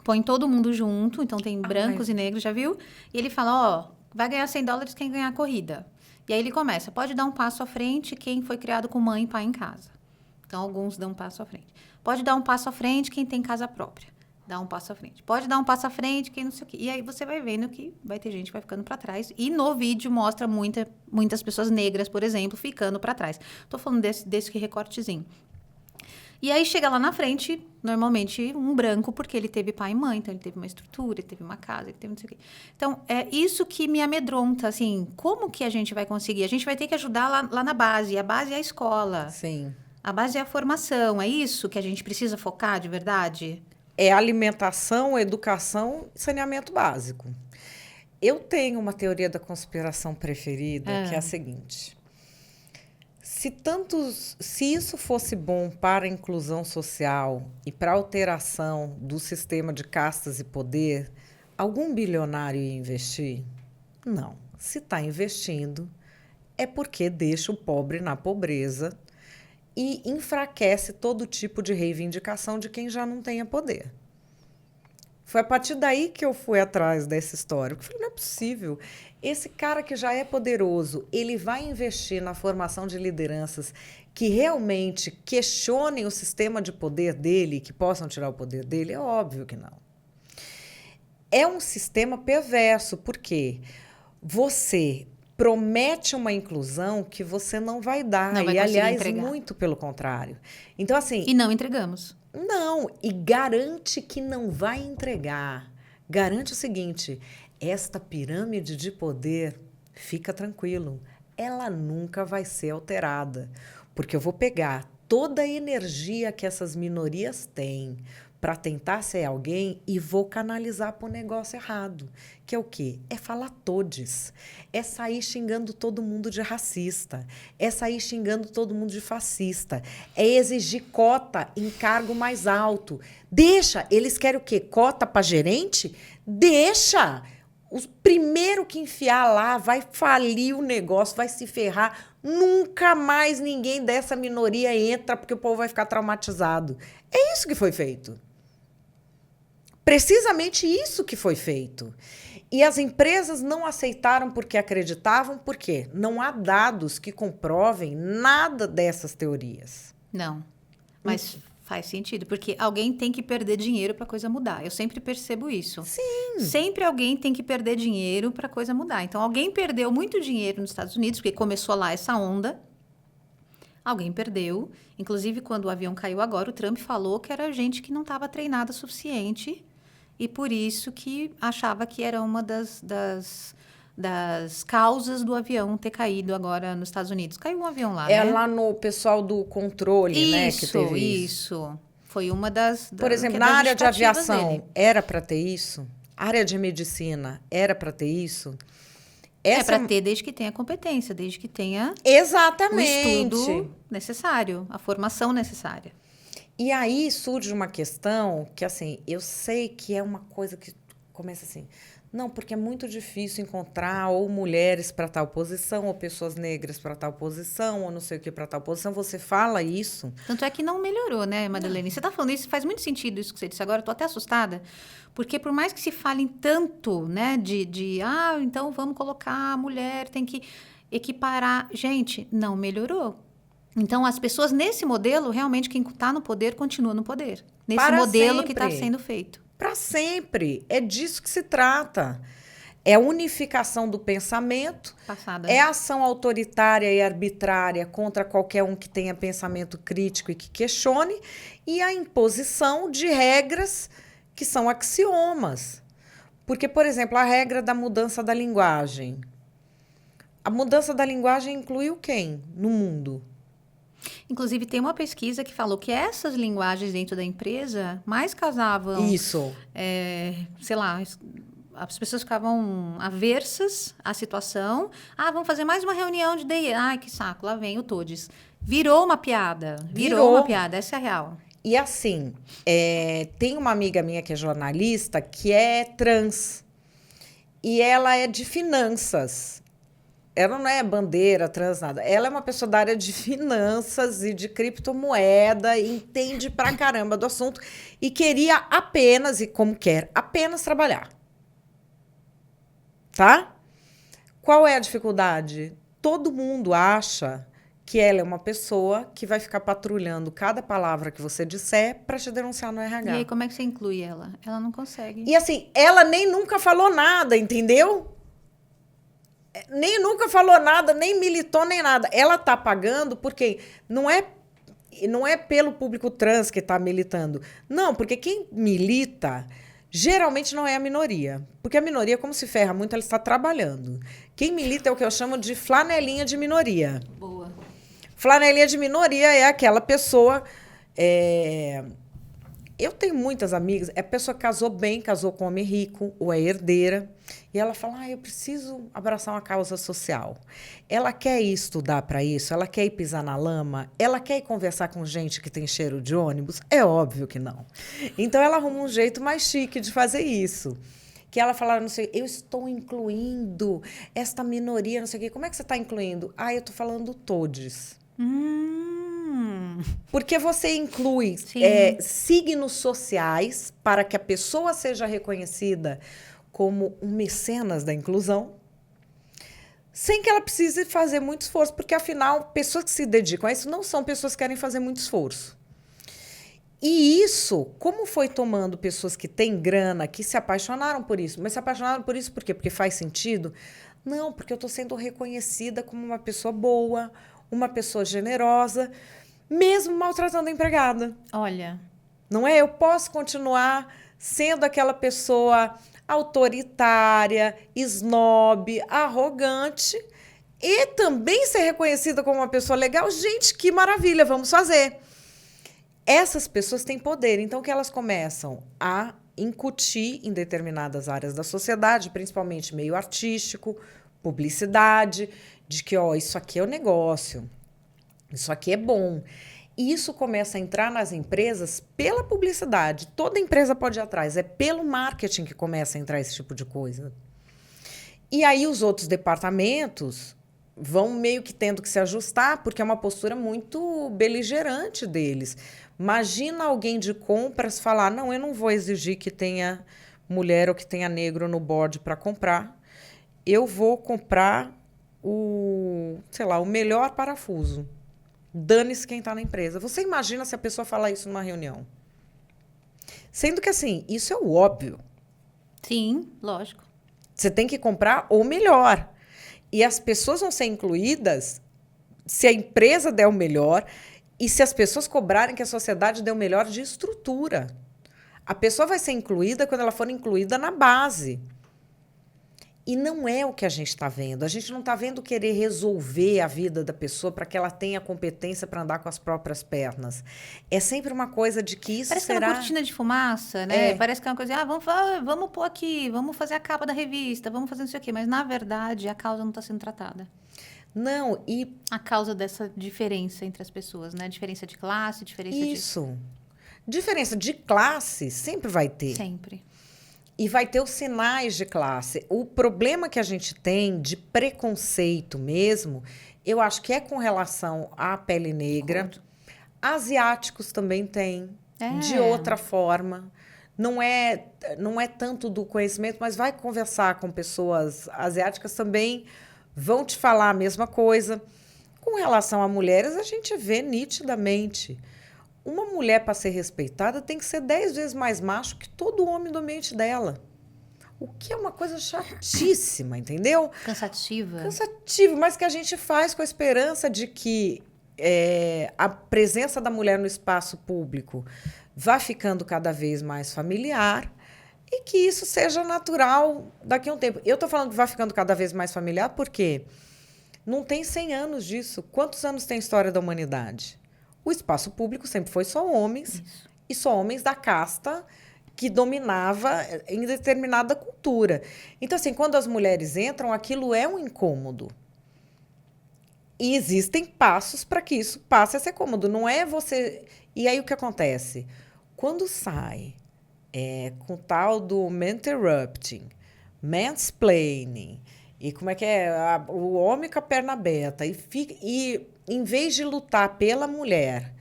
[SPEAKER 1] Põe todo mundo junto. Então, tem brancos e negros, já viu? E ele fala, vai ganhar 100 dólares quem ganhar a corrida. E aí ele começa. Pode dar um passo à frente quem foi criado com mãe e pai em casa. Então, alguns dão um passo à frente. Pode dar um passo à frente quem tem casa própria. Dá um passo à frente. Pode dar um passo à frente quem não sei o quê. E aí você vai vendo que vai ter gente que vai ficando para trás. E no vídeo mostra muitas pessoas negras, por exemplo, ficando para trás. Estou falando desse recortezinho. E aí chega lá na frente, normalmente um branco, porque ele teve pai e mãe, então ele teve uma estrutura, ele teve uma casa, ele teve não sei o quê. Então, é isso que me amedronta, assim, como que a gente vai conseguir? A gente vai ter que ajudar lá na base. A base é a escola.
[SPEAKER 2] Sim.
[SPEAKER 1] A base é a formação, é isso que a gente precisa focar de verdade?
[SPEAKER 2] É alimentação, educação e saneamento básico. Eu tenho uma teoria da conspiração preferida, que é a seguinte. Se isso fosse bom para a inclusão social e para a alteração do sistema de castas e poder, algum bilionário ia investir? Não. Se está investindo, é porque deixa o pobre na pobreza e enfraquece todo tipo de reivindicação de quem já não tenha poder. Foi a partir daí que eu fui atrás dessa história. Porque eu falei, não é possível. Esse cara que já é poderoso, ele vai investir na formação de lideranças que realmente questionem o sistema de poder dele, que possam tirar o poder dele? É óbvio que não. É um sistema perverso, porque você promete uma inclusão que você não vai dar.
[SPEAKER 1] Não vai
[SPEAKER 2] e,
[SPEAKER 1] conseguir
[SPEAKER 2] aliás,
[SPEAKER 1] entregar.
[SPEAKER 2] muito pelo contrário. Então, assim...
[SPEAKER 1] E não entregamos.
[SPEAKER 2] Não, e garante que não vai entregar. Garante o seguinte, esta pirâmide de poder, fica tranquilo, ela nunca vai ser alterada. Porque eu vou pegar toda a energia que essas minorias têm para tentar ser alguém e vou canalizar para o negócio errado. Que é o quê? É falar todes. É sair xingando todo mundo de racista. É sair xingando todo mundo de fascista. É exigir cota em cargo mais alto. Deixa. Eles querem o quê? Cota para gerente? Deixa. O primeiro que enfiar lá vai falir o negócio, vai se ferrar. Nunca mais ninguém dessa minoria entra porque o povo vai ficar traumatizado. É isso que foi feito. Precisamente isso que foi feito. E as empresas não aceitaram porque acreditavam, porque não há dados que comprovem nada dessas teorias.
[SPEAKER 1] Não, mas faz sentido, porque alguém tem que perder dinheiro para a coisa mudar. Eu sempre percebo isso.
[SPEAKER 2] Sim.
[SPEAKER 1] Sempre alguém tem que perder dinheiro para a coisa mudar. Então, alguém perdeu muito dinheiro nos Estados Unidos, porque começou lá essa onda. Alguém perdeu. Inclusive, quando o avião caiu agora, o Trump falou que era gente que não estava treinada o suficiente e por isso que achava que era uma das causas do avião ter caído agora nos Estados Unidos. Caiu um avião lá,
[SPEAKER 2] É
[SPEAKER 1] né?
[SPEAKER 2] lá no pessoal do controle, né, que teve
[SPEAKER 1] Isso. Foi uma das...
[SPEAKER 2] Por exemplo, na área de aviação, era para ter isso? Área de medicina, era para ter isso?
[SPEAKER 1] É para ter desde que tenha competência, desde que tenha
[SPEAKER 2] Exatamente.
[SPEAKER 1] o estudo necessário, a formação necessária.
[SPEAKER 2] E aí surge uma questão que, assim, eu sei que é uma coisa que começa assim... Não, porque é muito difícil encontrar ou mulheres para tal posição, ou pessoas negras para tal posição, ou não sei o que para tal posição. Você fala isso.
[SPEAKER 1] Tanto é que não melhorou, né, Madeleine? Você está falando isso, faz muito sentido isso que você disse agora. Eu tô até assustada, porque por mais que se falem tanto, né, então vamos colocar a mulher, tem que equiparar. Gente, não melhorou. Então, as pessoas nesse modelo, realmente, quem está no poder, continua no poder. Nesse
[SPEAKER 2] Para
[SPEAKER 1] modelo
[SPEAKER 2] sempre.
[SPEAKER 1] que está sendo feito.
[SPEAKER 2] Para sempre. É disso que se trata. É a unificação do pensamento,
[SPEAKER 1] Passada.
[SPEAKER 2] é a ação autoritária e arbitrária contra qualquer um que tenha pensamento crítico e que questione, e a imposição de regras que são axiomas. Porque, por exemplo, a regra da mudança da linguagem. A mudança da linguagem incluiu quem no mundo?
[SPEAKER 1] Inclusive, tem uma pesquisa que falou que essas linguagens dentro da empresa mais casavam...
[SPEAKER 2] Isso.
[SPEAKER 1] Sei lá, as pessoas ficavam aversas à situação. Vamos fazer mais uma reunião de DI. Ai, que saco, lá vem o Todes. Virou uma piada. Virou uma piada, essa é a real.
[SPEAKER 2] E assim, tem uma amiga minha que é jornalista que é trans. E ela é de finanças. Ela não é bandeira, trans, nada. Ela é uma pessoa da área de finanças e de criptomoeda, entende pra caramba do assunto e queria apenas, e como quer, apenas trabalhar. Tá? Qual é a dificuldade? Todo mundo acha que ela é uma pessoa que vai ficar patrulhando cada palavra que você disser para te denunciar no RH.
[SPEAKER 1] E aí, como é que você inclui ela? Ela não consegue.
[SPEAKER 2] E assim, ela nem nunca falou nada, entendeu? Nem nunca falou nada, nem militou, nem nada. Ela tá pagando porque não é pelo público trans que tá militando. Não, porque quem milita geralmente não é a minoria. Porque a minoria, como se ferra muito, ela está trabalhando. Quem milita é o que eu chamo de flanelinha de minoria.
[SPEAKER 1] Boa.
[SPEAKER 2] Flanelinha de minoria é aquela pessoa... Eu tenho muitas amigas, a pessoa casou bem, casou com um homem rico, ou é herdeira, e ela fala, eu preciso abraçar uma causa social. Ela quer ir estudar para isso? Ela quer ir pisar na lama? Ela quer ir conversar com gente que tem cheiro de ônibus? É óbvio que não. Então, ela arruma um jeito mais chique de fazer isso. que ela falava, não sei, eu estou incluindo esta minoria, não sei o quê. Como é que você está incluindo? Ah, eu estou falando todes. Porque você inclui
[SPEAKER 1] Sim.
[SPEAKER 2] signos sociais para que a pessoa seja reconhecida como um mecenas da inclusão, sem que ela precise fazer muito esforço, porque, afinal, pessoas que se dedicam a isso não são pessoas que querem fazer muito esforço. E isso, como foi tomando pessoas que têm grana, que se apaixonaram por isso, mas se apaixonaram por isso por quê? Porque faz sentido? Não, porque eu estou sendo reconhecida como uma pessoa boa, uma pessoa generosa, mesmo maltratando a empregada.
[SPEAKER 1] Olha.
[SPEAKER 2] Não é? Eu posso continuar sendo aquela pessoa autoritária, snob, arrogante e também ser reconhecida como uma pessoa legal. Gente, que maravilha, vamos fazer. Essas pessoas têm poder, então o que elas começam a incutir em determinadas áreas da sociedade, principalmente meio artístico, publicidade, de que, ó, isso aqui é o negócio, isso aqui é bom. E isso começa a entrar nas empresas pela publicidade. Toda empresa pode ir atrás, é pelo marketing que começa a entrar esse tipo de coisa. E aí os outros departamentos vão meio que tendo que se ajustar, porque é uma postura muito beligerante deles. Imagina alguém de compras falar, não, eu não vou exigir que tenha mulher ou que tenha negro no board para comprar. Eu vou comprar o melhor parafuso. Dane-se quem está na empresa. Você imagina se a pessoa falar isso numa reunião? Sendo que, assim, isso é o óbvio.
[SPEAKER 1] Sim, lógico.
[SPEAKER 2] Você tem que comprar o melhor. E as pessoas vão ser incluídas se a empresa der o melhor e se as pessoas cobrarem que a sociedade dê o melhor de estrutura. A pessoa vai ser incluída quando ela for incluída na base. E não é o que a gente está vendo. A gente não está vendo querer resolver a vida da pessoa para que ela tenha competência para andar com as próprias pernas. É sempre uma coisa de que isso
[SPEAKER 1] Parece
[SPEAKER 2] será...
[SPEAKER 1] que é uma cortina de fumaça, né? Parece que é uma coisa, vamos pôr aqui, vamos fazer a capa da revista, vamos fazer não sei o quê. Mas, na verdade, a causa não está sendo tratada.
[SPEAKER 2] Não, e...
[SPEAKER 1] A causa dessa diferença entre as pessoas, né? Diferença de classe, diferença de...
[SPEAKER 2] Isso. Diferença de classe sempre vai ter.
[SPEAKER 1] Sempre.
[SPEAKER 2] E vai ter os sinais de classe. O problema que a gente tem de preconceito mesmo, eu acho que é com relação à pele negra. Asiáticos também têm, de outra forma. Não é tanto do conhecimento, mas vai conversar com pessoas asiáticas também, vão te falar a mesma coisa. Com relação a mulheres, a gente vê nitidamente. Uma mulher, para ser respeitada, tem que ser 10 vezes mais macho que todo homem do ambiente dela. O que é uma coisa chatíssima, entendeu?
[SPEAKER 1] Cansativa.
[SPEAKER 2] Cansativa, mas que a gente faz com a esperança de que a presença da mulher no espaço público vá ficando cada vez mais familiar e que isso seja natural daqui a um tempo. Eu estou falando que vai ficando cada vez mais familiar porque não tem 100 anos disso. Quantos anos tem a história da humanidade? O espaço público sempre foi só homens, e só homens da casta que dominava em determinada cultura. Então, assim, quando as mulheres entram, aquilo é um incômodo. E existem passos para que isso passe a ser cômodo. Não é você... E aí, o que acontece? Quando sai com o tal do interrupting, mansplaining, e como é que é? O homem com a perna aberta, e em vez de lutar pela mulher,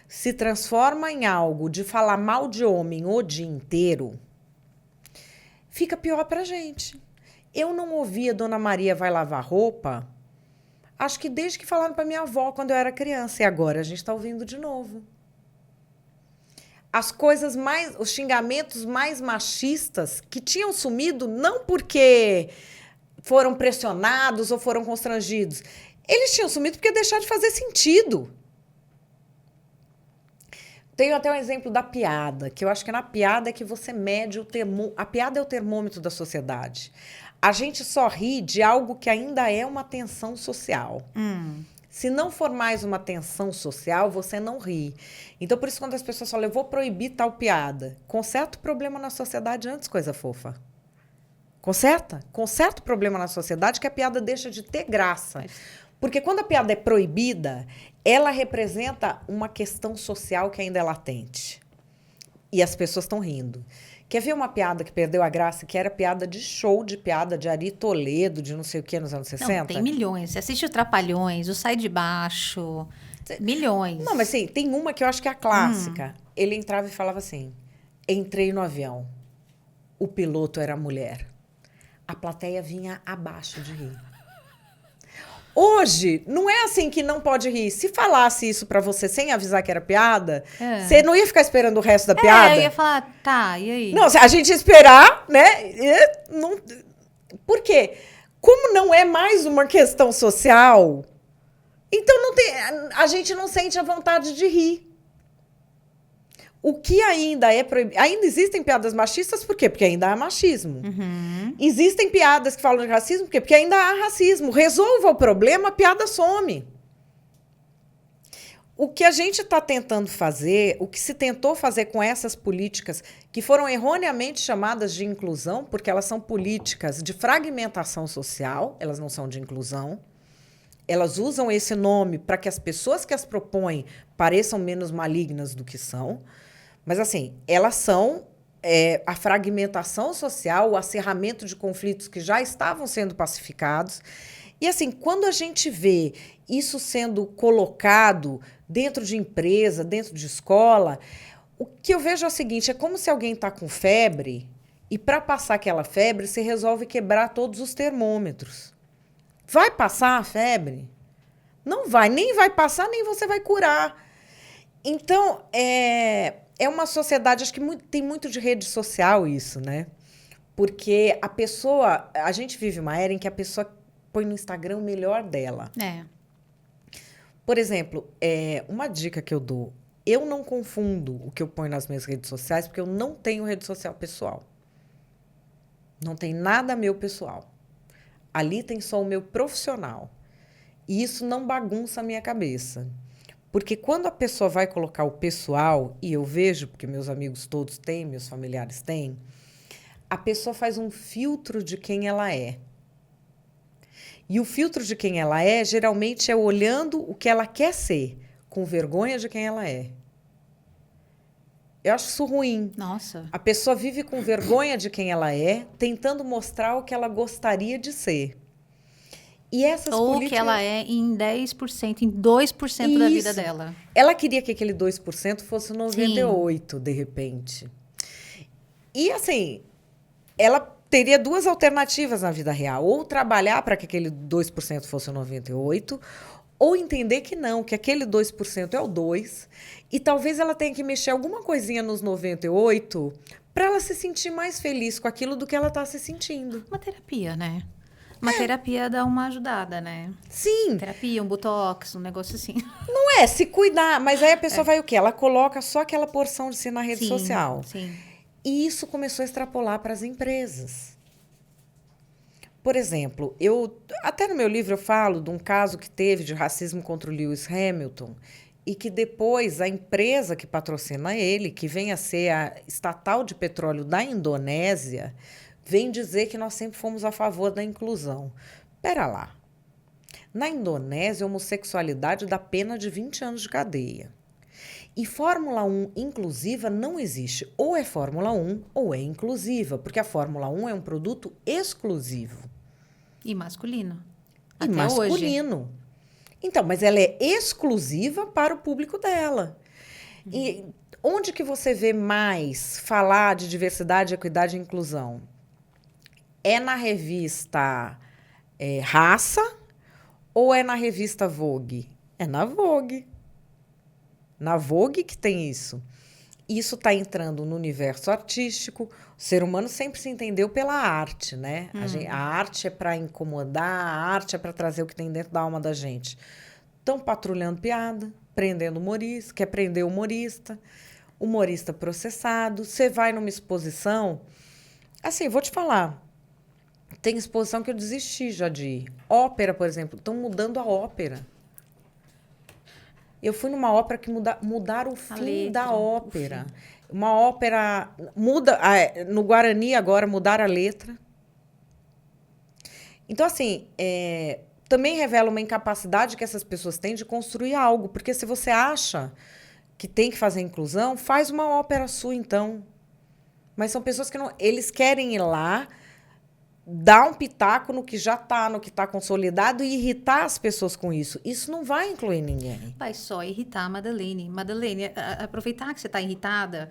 [SPEAKER 2] se transforma em algo de falar mal de homem o dia inteiro, fica pior pra gente. Eu não ouvia Dona Maria vai lavar roupa, acho que desde que falaram pra minha avó quando eu era criança, e agora a gente tá ouvindo de novo. As coisas os xingamentos mais machistas que tinham sumido não porque foram pressionados ou foram constrangidos. Eles tinham sumido porque deixaram de fazer sentido. Tenho até um exemplo da piada, que eu acho que na piada é que você mede a piada é o termômetro da sociedade. A gente só ri de algo que ainda é uma tensão social. Se não for mais uma tensão social, você não ri. Então, por isso, quando as pessoas falam, eu vou proibir tal piada, conserta o problema na sociedade antes, coisa fofa. Conserta o problema na sociedade que a piada deixa de ter graça. Porque quando a piada é proibida, ela representa uma questão social que ainda é latente. E as pessoas estão rindo. Quer ver uma piada que perdeu a graça, que era piada de show, de piada de Ari Toledo, de não sei o que, nos anos 60?
[SPEAKER 1] Não, tem milhões. Você assiste o Trapalhões, o Sai de Baixo, milhões.
[SPEAKER 2] Não, mas assim, tem uma que eu acho que é a clássica. Ele entrava e falava assim, entrei no avião, o piloto era mulher. A plateia vinha abaixo de rir. Hoje, não é assim que não pode rir. Se falasse isso pra você sem avisar que era piada, você não ia ficar esperando o resto da piada?
[SPEAKER 1] Eu ia falar, tá, e aí?
[SPEAKER 2] Não, a gente ia esperar, né? Não, por quê? Como não é mais uma questão social, então não tem, a gente não sente a vontade de rir. O que ainda é proibido... Ainda existem piadas machistas, por quê? Porque ainda há machismo. Existem piadas que falam de racismo, por quê? Porque ainda há racismo. Resolva o problema, a piada some. O que a gente está tentando fazer, o que se tentou fazer com essas políticas, que foram erroneamente chamadas de inclusão, porque elas são políticas de fragmentação social, elas não são de inclusão. Elas usam esse nome para que as pessoas que as propõem pareçam menos malignas do que são. Mas, assim, elas são a fragmentação social, o acerramento de conflitos que já estavam sendo pacificados. E, assim, quando a gente vê isso sendo colocado dentro de empresa, dentro de escola, o que eu vejo é o seguinte, é como se alguém está com febre e, para passar aquela febre, você resolve quebrar todos os termômetros. Vai passar a febre? Não vai, nem vai passar, nem você vai curar. Então, é uma sociedade, acho que tem muito de rede social isso, né? Porque a gente vive uma era em que a pessoa põe no Instagram o melhor dela. Por exemplo, uma dica que eu dou, eu não confundo o que eu ponho nas minhas redes sociais, porque eu não tenho rede social pessoal. Não tem nada meu pessoal. Ali tem só o meu profissional. E isso não bagunça a minha cabeça. Porque quando a pessoa vai colocar o pessoal, e eu vejo, porque meus amigos todos têm, meus familiares têm, a pessoa faz um filtro de quem ela é. E o filtro de quem ela é, geralmente, é olhando o que ela quer ser, com vergonha de quem ela é. Eu acho isso ruim.
[SPEAKER 1] Nossa.
[SPEAKER 2] A pessoa vive com vergonha de quem ela é, tentando mostrar o que ela gostaria de ser. E essas
[SPEAKER 1] Ou
[SPEAKER 2] políticas...
[SPEAKER 1] que ela é em 10%, em 2% da vida dela.
[SPEAKER 2] Ela queria que aquele 2% fosse 98%, de repente. E, assim, ela teria duas alternativas na vida real. Ou trabalhar para que aquele 2% fosse 98%, ou entender que não, que aquele 2% é o 2%, e talvez ela tenha que mexer alguma coisinha nos 98% para ela se sentir mais feliz com aquilo do que ela está se sentindo.
[SPEAKER 1] Uma terapia, né? Uma terapia dá uma ajudada, né?
[SPEAKER 2] Sim.
[SPEAKER 1] Terapia, um botox, um negócio assim.
[SPEAKER 2] Não é, se cuidar. Mas aí a pessoa vai o quê? Ela coloca só aquela porção de si na rede social.
[SPEAKER 1] Sim.
[SPEAKER 2] E isso começou a extrapolar para as empresas. Por exemplo, até no meu livro eu falo de um caso que teve de racismo contra o Lewis Hamilton e que depois a empresa que patrocina ele, que vem a ser a estatal de petróleo da Indonésia, vem dizer que nós sempre fomos a favor da inclusão. Pera lá. Na Indonésia, a homossexualidade dá pena de 20 anos de cadeia. E Fórmula 1 inclusiva não existe. Ou é Fórmula 1 ou é inclusiva, porque a Fórmula 1 é um produto exclusivo.
[SPEAKER 1] E masculino.
[SPEAKER 2] E
[SPEAKER 1] até
[SPEAKER 2] masculino. Hoje. Então, mas ela é exclusiva para o público dela. E onde que você vê mais falar de diversidade, equidade e inclusão? É na revista Raça ou é na revista Vogue? É na Vogue. Na Vogue que tem isso. Isso está entrando no universo artístico. O ser humano sempre se entendeu pela arte, né? A arte é para incomodar, a arte é para trazer o que tem dentro da alma da gente. Estão patrulhando piada, prendendo humorista, quer prender humorista processado. Você vai numa exposição... Assim, vou te falar... Tem exposição que eu desisti já de ir. Ópera, por exemplo. Estão mudando a ópera. Eu fui numa ópera que mudaram o fim da ópera. Uma ópera... no Guarani, agora, mudaram a letra. Então, assim, também revela uma incapacidade que essas pessoas têm de construir algo. Porque se você acha que tem que fazer inclusão, faz uma ópera sua, então. Mas são pessoas que não... Eles querem ir lá, dar um pitaco no que já está, no que está consolidado e irritar as pessoas com isso. Isso não vai incluir ninguém.
[SPEAKER 1] Vai só irritar a Madeleine. Madeleine, aproveitar que você está irritada,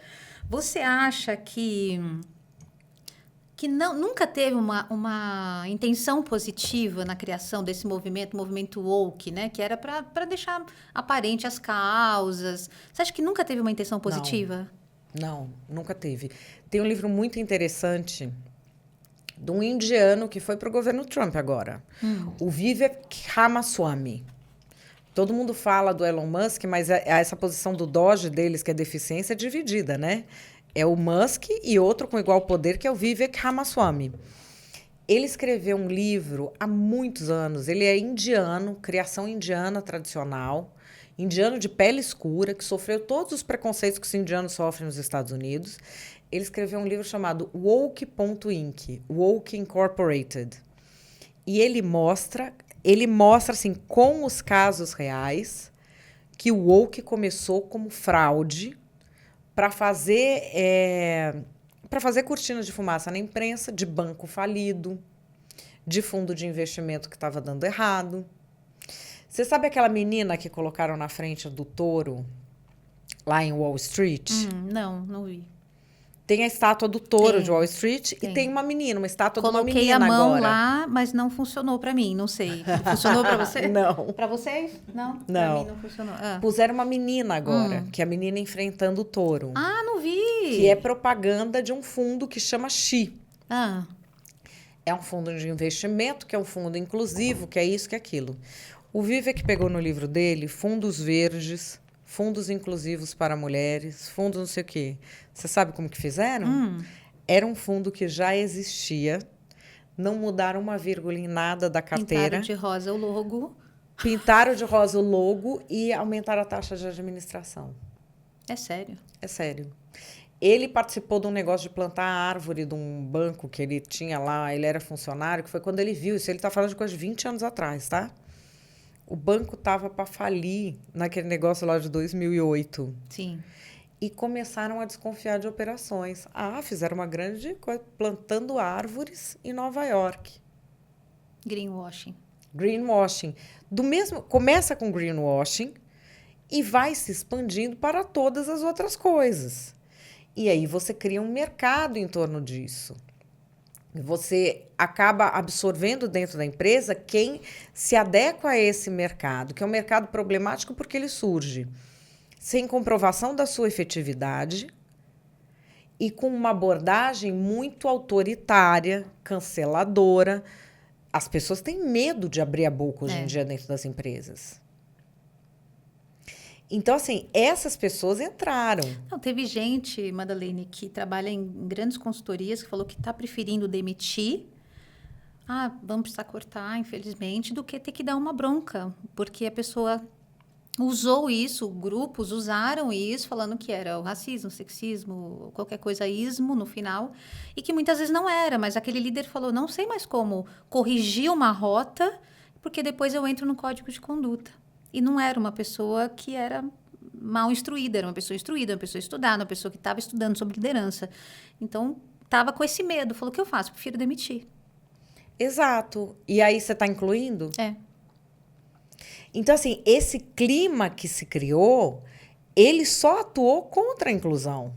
[SPEAKER 1] você acha que nunca teve uma intenção positiva na criação desse movimento woke, né? Que era para deixar aparente as causas. Você acha que nunca teve uma intenção positiva?
[SPEAKER 2] Não, nunca teve. Tem um livro muito interessante de um indiano que foi para o governo Trump agora. O Vivek Ramaswamy. Todo mundo fala do Elon Musk, mas essa posição do Doge deles, que é deficiência, é dividida, né? É o Musk e outro com igual poder, que é o Vivek Ramaswamy. Ele escreveu um livro há muitos anos. Ele é indiano, criação indiana tradicional, indiano de pele escura, que sofreu todos os preconceitos que os indianos sofrem nos Estados Unidos. Ele escreveu um livro chamado Woke.Inc., Woke Incorporated. E ele mostra assim, com os casos reais, que o woke começou como fraude para fazer cortinas de fumaça na imprensa, de banco falido, de fundo de investimento que estava dando errado. Você sabe aquela menina que colocaram na frente do touro lá em Wall Street?
[SPEAKER 1] Não vi.
[SPEAKER 2] Tem a estátua do touro de Wall Street e tem uma estátua de uma menina agora.
[SPEAKER 1] Coloquei a mão lá, mas não funcionou para mim, não sei. Funcionou para você?
[SPEAKER 2] Não.
[SPEAKER 1] Para vocês? Não. Para
[SPEAKER 2] Não.
[SPEAKER 1] mim não funcionou.
[SPEAKER 2] Puseram uma menina agora, que é a menina enfrentando o touro.
[SPEAKER 1] Ah, não vi.
[SPEAKER 2] Que é propaganda de um fundo que chama XI. É um fundo de investimento, que é um fundo inclusivo, que é isso, que é aquilo. O Vivek pegou no livro dele fundos verdes, fundos inclusivos para mulheres, fundos não sei o quê. Você sabe como que fizeram? Era um fundo que já existia, não mudaram uma vírgula em nada da carteira.
[SPEAKER 1] Pintaram de rosa o logo.
[SPEAKER 2] Pintaram de rosa o logo e aumentaram a taxa de administração.
[SPEAKER 1] É sério?
[SPEAKER 2] É sério. Ele participou de um negócio de plantar a árvore de um banco que ele tinha lá, ele era funcionário, que foi quando ele viu isso. Ele está falando de coisa de 20 anos atrás, tá? O banco estava para falir naquele negócio lá de 2008.
[SPEAKER 1] Sim.
[SPEAKER 2] E começaram a desconfiar de operações. Fizeram uma grande coisa, plantando árvores em Nova York.
[SPEAKER 1] Greenwashing.
[SPEAKER 2] Começa com greenwashing e vai se expandindo para todas as outras coisas. E aí você cria um mercado em torno disso. Você acaba absorvendo dentro da empresa quem se adequa a esse mercado, que é um mercado problemático porque ele surge sem comprovação da sua efetividade e com uma abordagem muito autoritária, canceladora. As pessoas têm medo de abrir a boca hoje em dia dentro das empresas. Então, assim, essas pessoas entraram.
[SPEAKER 1] Não, teve gente, Madeleine, que trabalha em grandes consultorias, que falou que está preferindo demitir. Vamos precisar cortar, infelizmente, do que ter que dar uma bronca. Porque a pessoa usou isso, grupos usaram isso, falando que era o racismo, sexismo, qualquer coisa, ismo no final. E que muitas vezes não era, mas aquele líder falou, não sei mais como corrigir uma rota, porque depois eu entro no código de conduta. E não era uma pessoa que era mal instruída, era uma pessoa instruída, uma pessoa estudada, uma pessoa que estava estudando sobre liderança. Então, estava com esse medo. Falou, o que eu faço? Prefiro demitir.
[SPEAKER 2] Exato. E aí você está incluindo?
[SPEAKER 1] É.
[SPEAKER 2] Então, assim, esse clima que se criou, ele só atuou contra a inclusão.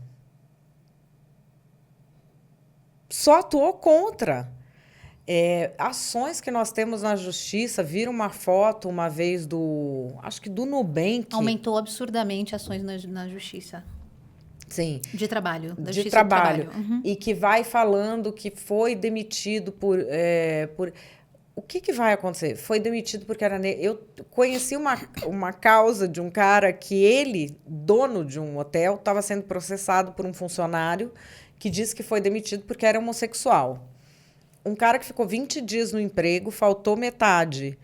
[SPEAKER 2] Só atuou contra. Ações que nós temos na justiça, viram uma foto uma vez acho que do Nubank.
[SPEAKER 1] Aumentou absurdamente ações na justiça.
[SPEAKER 2] Sim.
[SPEAKER 1] De trabalho. Da
[SPEAKER 2] de
[SPEAKER 1] justiça
[SPEAKER 2] trabalho.
[SPEAKER 1] Do trabalho.
[SPEAKER 2] E que vai falando que foi demitido por... O que vai acontecer? Foi demitido porque era... Eu conheci uma causa de um cara que ele, dono de um hotel, estava sendo processado por um funcionário que disse que foi demitido porque era homossexual. Um cara que ficou 20 dias no emprego, faltou metade.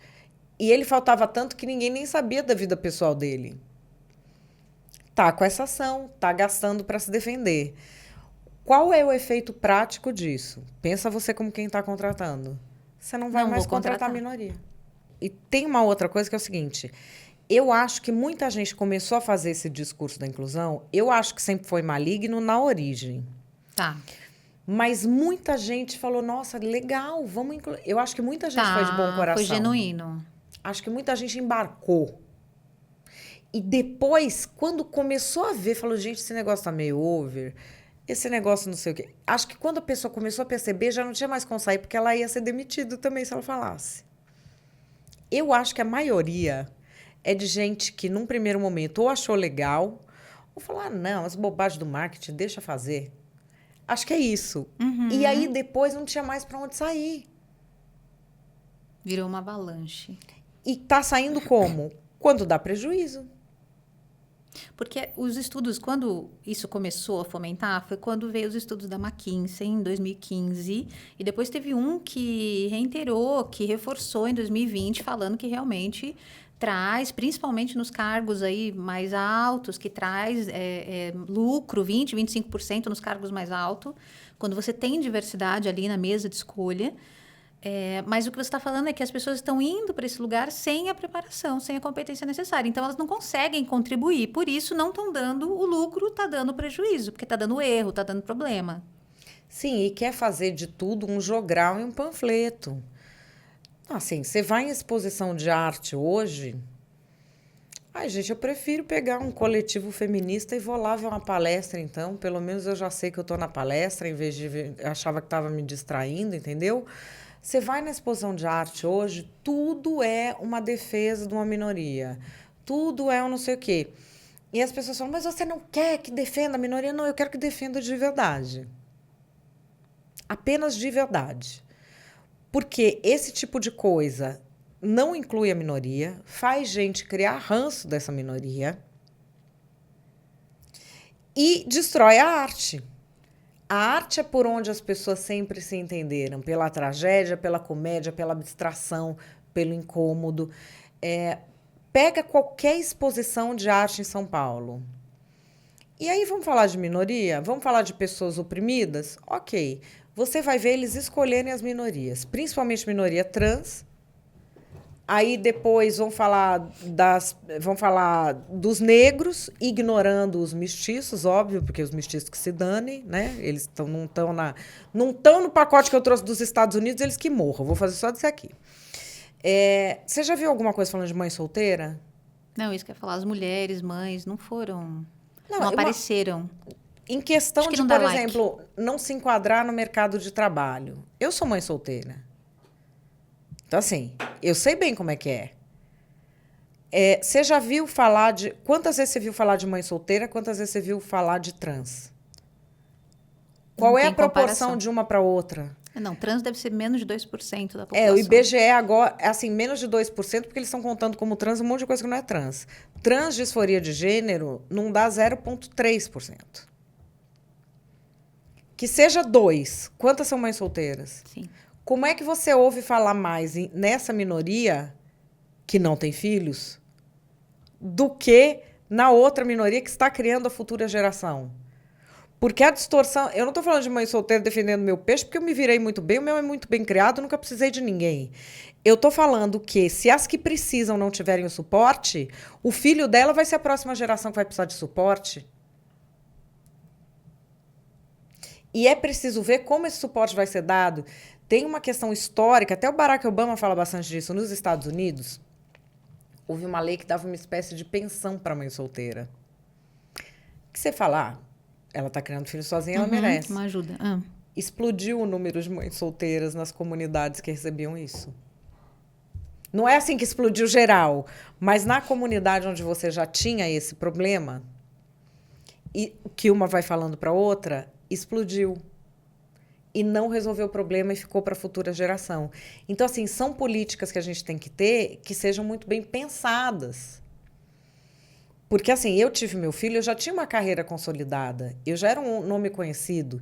[SPEAKER 2] E ele faltava tanto que ninguém nem sabia da vida pessoal dele. Tá com essa ação, tá gastando para se defender. Qual é o efeito prático disso? Pensa você como quem está contratando. Você não vai mais contratar a minoria. E tem uma outra coisa que é o seguinte. Eu acho que muita gente começou a fazer esse discurso da inclusão, eu acho que sempre foi maligno na origem.
[SPEAKER 1] Tá.
[SPEAKER 2] Mas muita gente falou, nossa, legal, vamos incluir. Eu acho que muita gente foi de bom coração.
[SPEAKER 1] Foi genuíno.
[SPEAKER 2] Acho que muita gente embarcou. E depois, quando começou a ver, falou, gente, esse negócio tá meio over, esse negócio não sei o quê. Acho que quando a pessoa começou a perceber, já não tinha mais como sair, porque ela ia ser demitida também se ela falasse. Eu acho que a maioria é de gente que, num primeiro momento, ou achou legal, ou falou, ah, não, as bobagens do marketing, deixa fazer. Acho que é isso. E aí, depois, não tinha mais para onde sair.
[SPEAKER 1] Virou uma avalanche.
[SPEAKER 2] E tá saindo como? Quando dá prejuízo.
[SPEAKER 1] Porque os estudos, quando isso começou a fomentar, foi quando veio os estudos da McKinsey, em 2015. E depois teve um que reiterou, que reforçou em 2020, falando que realmente traz, principalmente nos cargos aí mais altos, que traz lucro, 20%, 25% nos cargos mais altos, quando você tem diversidade ali na mesa de escolha. Mas o que você está falando é que as pessoas estão indo para esse lugar sem a preparação, sem a competência necessária. Então, elas não conseguem contribuir. Por isso, não estão dando o lucro, está dando prejuízo, porque está dando erro, está dando problema.
[SPEAKER 2] Sim, e quer fazer de tudo um jogral e um panfleto. Assim, você vai em exposição de arte hoje... Ai, gente, eu prefiro pegar um coletivo feminista e vou lá ver uma palestra, então. Pelo menos eu já sei que eu estou na palestra, em vez de eu achava que estava me distraindo, entendeu? Você vai na exposição de arte hoje, tudo é uma defesa de uma minoria. Tudo é um não sei o quê. E as pessoas falam, mas você não quer que defenda a minoria? Não, eu quero que defenda de verdade. Apenas de verdade. Porque esse tipo de coisa não inclui a minoria, faz gente criar ranço dessa minoria e destrói a arte. A arte é por onde as pessoas sempre se entenderam, pela tragédia, pela comédia, pela abstração, pelo incômodo. Pega qualquer exposição de arte em São Paulo. E aí vamos falar de minoria? Vamos falar de pessoas oprimidas? Ok. Você vai ver eles escolherem as minorias, principalmente minoria trans. Aí depois vão falar dos negros, ignorando os mestiços, óbvio, porque os mestiços que se danem, né? Eles não estão no pacote que eu trouxe dos Estados Unidos, eles que morram. Vou fazer só disso aqui. Você já viu alguma coisa falando de mãe solteira?
[SPEAKER 1] Não, isso que eu ia falar. As mulheres, mães, não foram... Não apareceram.
[SPEAKER 2] Em questão de,
[SPEAKER 1] por
[SPEAKER 2] exemplo, não se enquadrar no mercado de trabalho. Eu sou mãe solteira. Então, assim, eu sei bem como é que é. Você já viu falar de... Quantas vezes você viu falar de mãe solteira? Quantas vezes você viu falar de trans? Qual é a proporção de uma para outra?
[SPEAKER 1] Não, trans deve ser menos de 2% da população.
[SPEAKER 2] O IBGE agora, assim, menos de 2%, porque eles estão contando como trans um monte de coisa que não é trans. Transdisforia de gênero não dá 0,3%. Que seja 2%. Quantas são mães solteiras?
[SPEAKER 1] Sim.
[SPEAKER 2] Como é que você ouve falar mais nessa minoria que não tem filhos do que na outra minoria que está criando a futura geração? Porque a distorção... Eu não estou falando de mãe solteira defendendo meu peixe, porque eu me virei muito bem, o meu é muito bem criado, nunca precisei de ninguém. Eu estou falando que, se as que precisam não tiverem o suporte, o filho dela vai ser a próxima geração que vai precisar de suporte. E é preciso ver como esse suporte vai ser dado. Tem uma questão histórica, até o Barack Obama fala bastante disso. Nos Estados Unidos, houve uma lei que dava uma espécie de pensão para mãe solteira. Que você fala, ela está criando filho sozinha, ela merece.
[SPEAKER 1] Uma ajuda.
[SPEAKER 2] Explodiu o número de mães solteiras nas comunidades que recebiam isso. Não é assim que explodiu geral, mas na comunidade onde você já tinha esse problema, e que uma vai falando para outra, explodiu. E não resolveu o problema e ficou para a futura geração. Então, assim, são políticas que a gente tem que ter que sejam muito bem pensadas. Porque, assim, eu tive meu filho, eu já tinha uma carreira consolidada, eu já era um nome conhecido,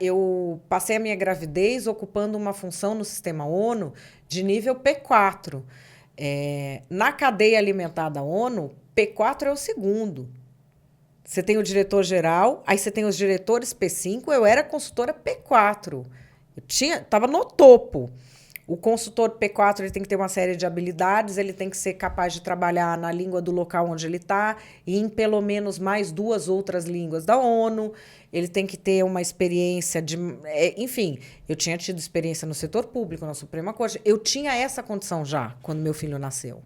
[SPEAKER 2] eu passei a minha gravidez ocupando uma função no sistema ONU de nível P4. Na cadeia alimentar da ONU, P4 é o segundo. Você tem o diretor-geral, aí você tem os diretores P5, eu era consultora P4. Eu estava no topo. O consultor P4 ele tem que ter uma série de habilidades, ele tem que ser capaz de trabalhar na língua do local onde ele está e em pelo menos mais 2 outras línguas da ONU. Ele tem que ter uma experiência de... enfim, eu tinha tido experiência no setor público, na Suprema Corte. Eu tinha essa condição já, quando meu filho nasceu.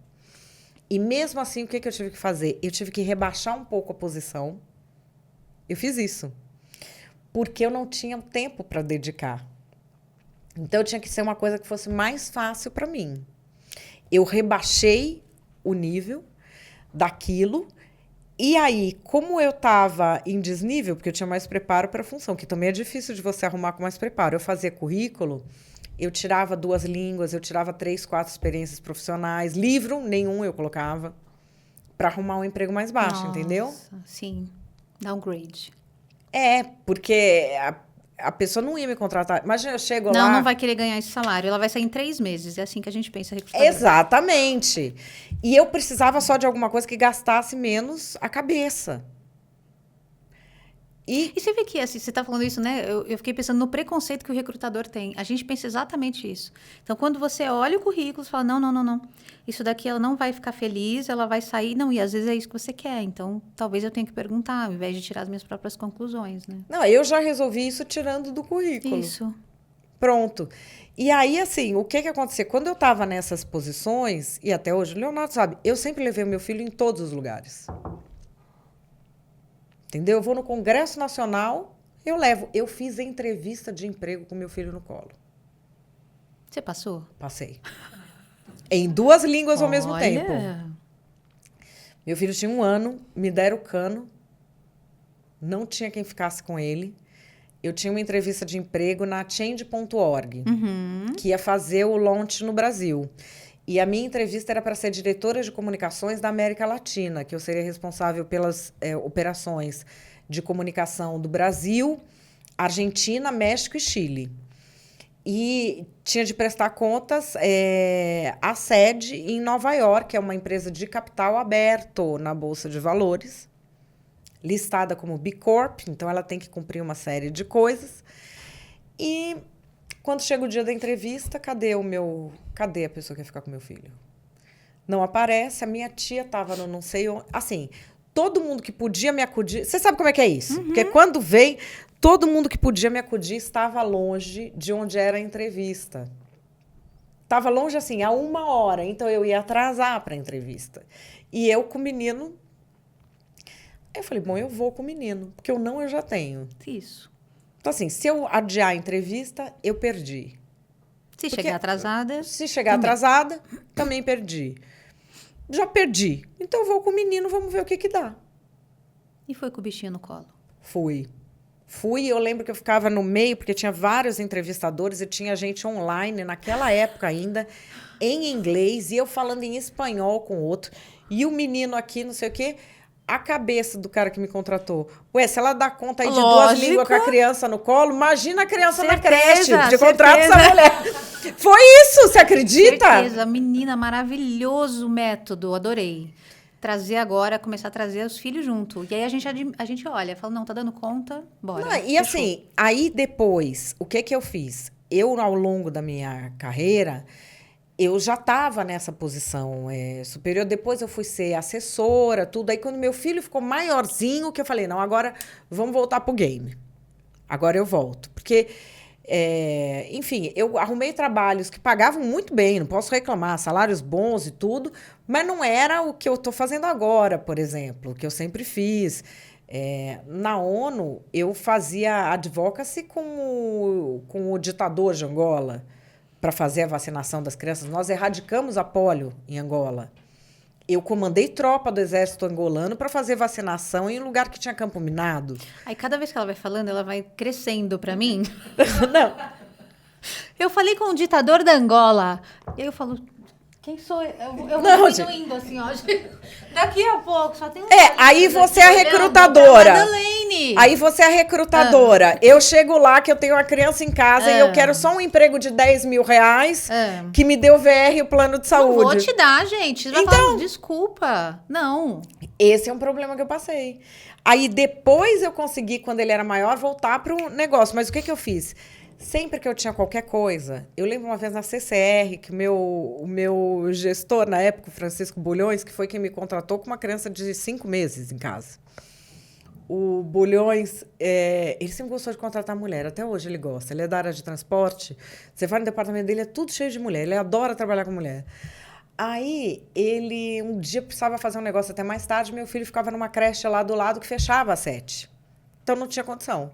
[SPEAKER 2] E mesmo assim, o que eu tive que fazer? Eu tive que rebaixar um pouco a posição. Eu fiz isso. Porque eu não tinha tempo para dedicar. Então, tinha que ser uma coisa que fosse mais fácil para mim. Eu rebaixei o nível daquilo. E aí, como eu estava em desnível, porque eu tinha mais preparo para a função, que também é difícil de você arrumar com mais preparo. Eu fazia currículo, eu tirava 2 línguas, eu tirava 3, 4 experiências profissionais. Livro, nenhum eu colocava. Para arrumar um emprego mais baixo, entendeu?
[SPEAKER 1] Sim. Downgrade.
[SPEAKER 2] Porque... A pessoa não ia me contratar. Imagina, eu chego lá...
[SPEAKER 1] Não vai querer ganhar esse salário. Ela vai sair em 3 meses. É assim que a gente pensa, recrutador.
[SPEAKER 2] Exatamente. E eu precisava só de alguma coisa que gastasse menos a cabeça.
[SPEAKER 1] E você vê que, assim, você está falando isso, né? Eu fiquei pensando no preconceito que o recrutador tem. A gente pensa exatamente isso. Então, quando você olha o currículo, você fala, não. Isso daqui ela não vai ficar feliz, ela vai sair. Não, e às vezes é isso que você quer. Então, talvez eu tenha que perguntar, ao invés de tirar as minhas próprias conclusões, né?
[SPEAKER 2] Não, eu já resolvi isso tirando do currículo.
[SPEAKER 1] Isso.
[SPEAKER 2] Pronto. E aí, assim, o que aconteceu? Quando eu estava nessas posições, e até hoje, o Leonardo sabe, eu sempre levei o meu filho em todos os lugares. Entendeu? Eu vou no Congresso Nacional, eu levo. Eu fiz a entrevista de emprego com meu filho no colo.
[SPEAKER 1] Você passou?
[SPEAKER 2] Passei. Em 2 línguas ao mesmo tempo. Meu filho tinha 1 ano, me deram o cano, não tinha quem ficasse com ele. Eu tinha uma entrevista de emprego na Change.org, que ia fazer o launch no Brasil. E a minha entrevista era para ser diretora de comunicações da América Latina, que eu seria responsável pelas operações de comunicação do Brasil, Argentina, México e Chile. E tinha de prestar contas à sede em Nova York, que é uma empresa de capital aberto na Bolsa de Valores, listada como B Corp, então ela tem que cumprir uma série de coisas. E... quando chega o dia da entrevista, cadê a pessoa que ia ficar com meu filho? Não aparece, a minha tia estava no não sei onde. Assim, todo mundo que podia me acudir... Você sabe como é que é isso? Porque quando vem, todo mundo que podia me acudir estava longe de onde era a entrevista. Estava longe, assim, a 1 hora. Então, eu ia atrasar para a entrevista. E eu com o menino... Aí eu falei, bom, eu vou com o menino. Porque eu já tenho.
[SPEAKER 1] Isso.
[SPEAKER 2] Então, assim, se eu adiar a entrevista, eu perdi.
[SPEAKER 1] Se chegar atrasada...
[SPEAKER 2] Se chegar atrasada, também perdi. Já perdi. Então, eu vou com o menino, vamos ver o que dá.
[SPEAKER 1] E foi com o bichinho no colo?
[SPEAKER 2] Fui, eu lembro que eu ficava no meio, porque tinha vários entrevistadores e tinha gente online, naquela época ainda, em inglês, e eu falando em espanhol com o outro. E o menino aqui, não sei o quê... A cabeça do cara que me contratou. Ué, se ela dá conta aí de 2 línguas com a criança no colo, imagina a criança na creche. De contrato essa mulher. Foi isso, você acredita?
[SPEAKER 1] Certeza, menina, maravilhoso método, adorei. Trazer agora, começar a trazer os filhos junto. E aí a gente olha, fala, não, tá dando conta, bora.
[SPEAKER 2] Não, e assim, aí depois, o que eu fiz? Eu, ao longo da minha carreira... eu já estava nessa posição superior. Depois eu fui ser assessora, tudo. Aí, quando meu filho ficou maiorzinho, que eu falei, não, agora vamos voltar pro game. Agora eu volto. Porque, enfim, eu arrumei trabalhos que pagavam muito bem, não posso reclamar, salários bons e tudo, mas não era o que eu estou fazendo agora, por exemplo, o que eu sempre fiz. Na ONU, eu fazia advocacy com o ditador de Angola, para fazer a vacinação das crianças. Nós erradicamos a polio em Angola. Eu comandei tropa do exército angolano para fazer vacinação em um lugar que tinha campo minado.
[SPEAKER 1] Aí, cada vez que ela vai falando, ela vai crescendo para mim.
[SPEAKER 2] Não.
[SPEAKER 1] Eu falei com o ditador da Angola. E aí eu falo... Quem sou eu? Eu vou diminuindo assim, ó. Daqui a pouco, só tem um...
[SPEAKER 2] aí você é a recrutadora.
[SPEAKER 1] Madeleine.
[SPEAKER 2] Aí você é a recrutadora. Eu chego lá que eu tenho uma criança em casa e eu quero só um emprego de 10 mil reais que me dê o VR e o plano de saúde.
[SPEAKER 1] Não vou te dar, gente. Você vai falar, desculpa. Não.
[SPEAKER 2] Esse é um problema que eu passei. Aí depois eu consegui, quando ele era maior, voltar para o negócio. Mas o que eu fiz? Sempre que eu tinha qualquer coisa, eu lembro uma vez na CCR, que o meu gestor, na época, o Francisco Bulhões, que foi quem me contratou com uma criança de 5 meses em casa. O Bulhões, ele sempre gostou de contratar mulher, até hoje ele gosta. Ele é da área de transporte, você vai no departamento dele, é tudo cheio de mulher, ele adora trabalhar com mulher. Aí, ele um dia precisava fazer um negócio até mais tarde, meu filho ficava numa creche lá do lado que fechava às 7. Então, não tinha condição.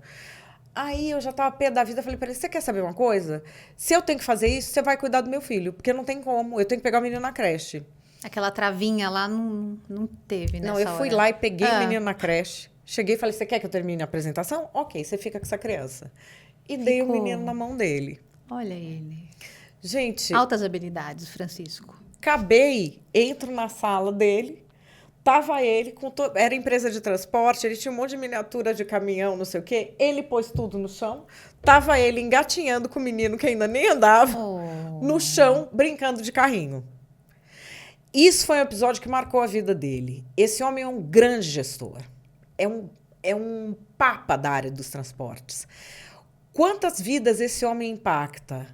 [SPEAKER 2] Aí, eu já estava pé da vida, falei para ele, você quer saber uma coisa? Se eu tenho que fazer isso, você vai cuidar do meu filho, porque não tem como, eu tenho que pegar o menino na creche.
[SPEAKER 1] Aquela travinha lá não teve nessa hora.
[SPEAKER 2] Não, eu fui lá e peguei o menino na creche, cheguei e falei, você quer que eu termine a apresentação? Ok, você fica com essa criança. E dei o menino na mão dele.
[SPEAKER 1] Olha ele.
[SPEAKER 2] Gente...
[SPEAKER 1] Altas habilidades, Francisco.
[SPEAKER 2] Entro na sala dele, tava ele, era empresa de transporte, ele tinha um monte de miniatura de caminhão, não sei o quê, ele pôs tudo no chão, tava ele engatinhando com o menino que ainda nem andava, no chão, brincando de carrinho. Isso foi um episódio que marcou a vida dele. Esse homem é um grande gestor, é um papa da área dos transportes. Quantas vidas esse homem impacta?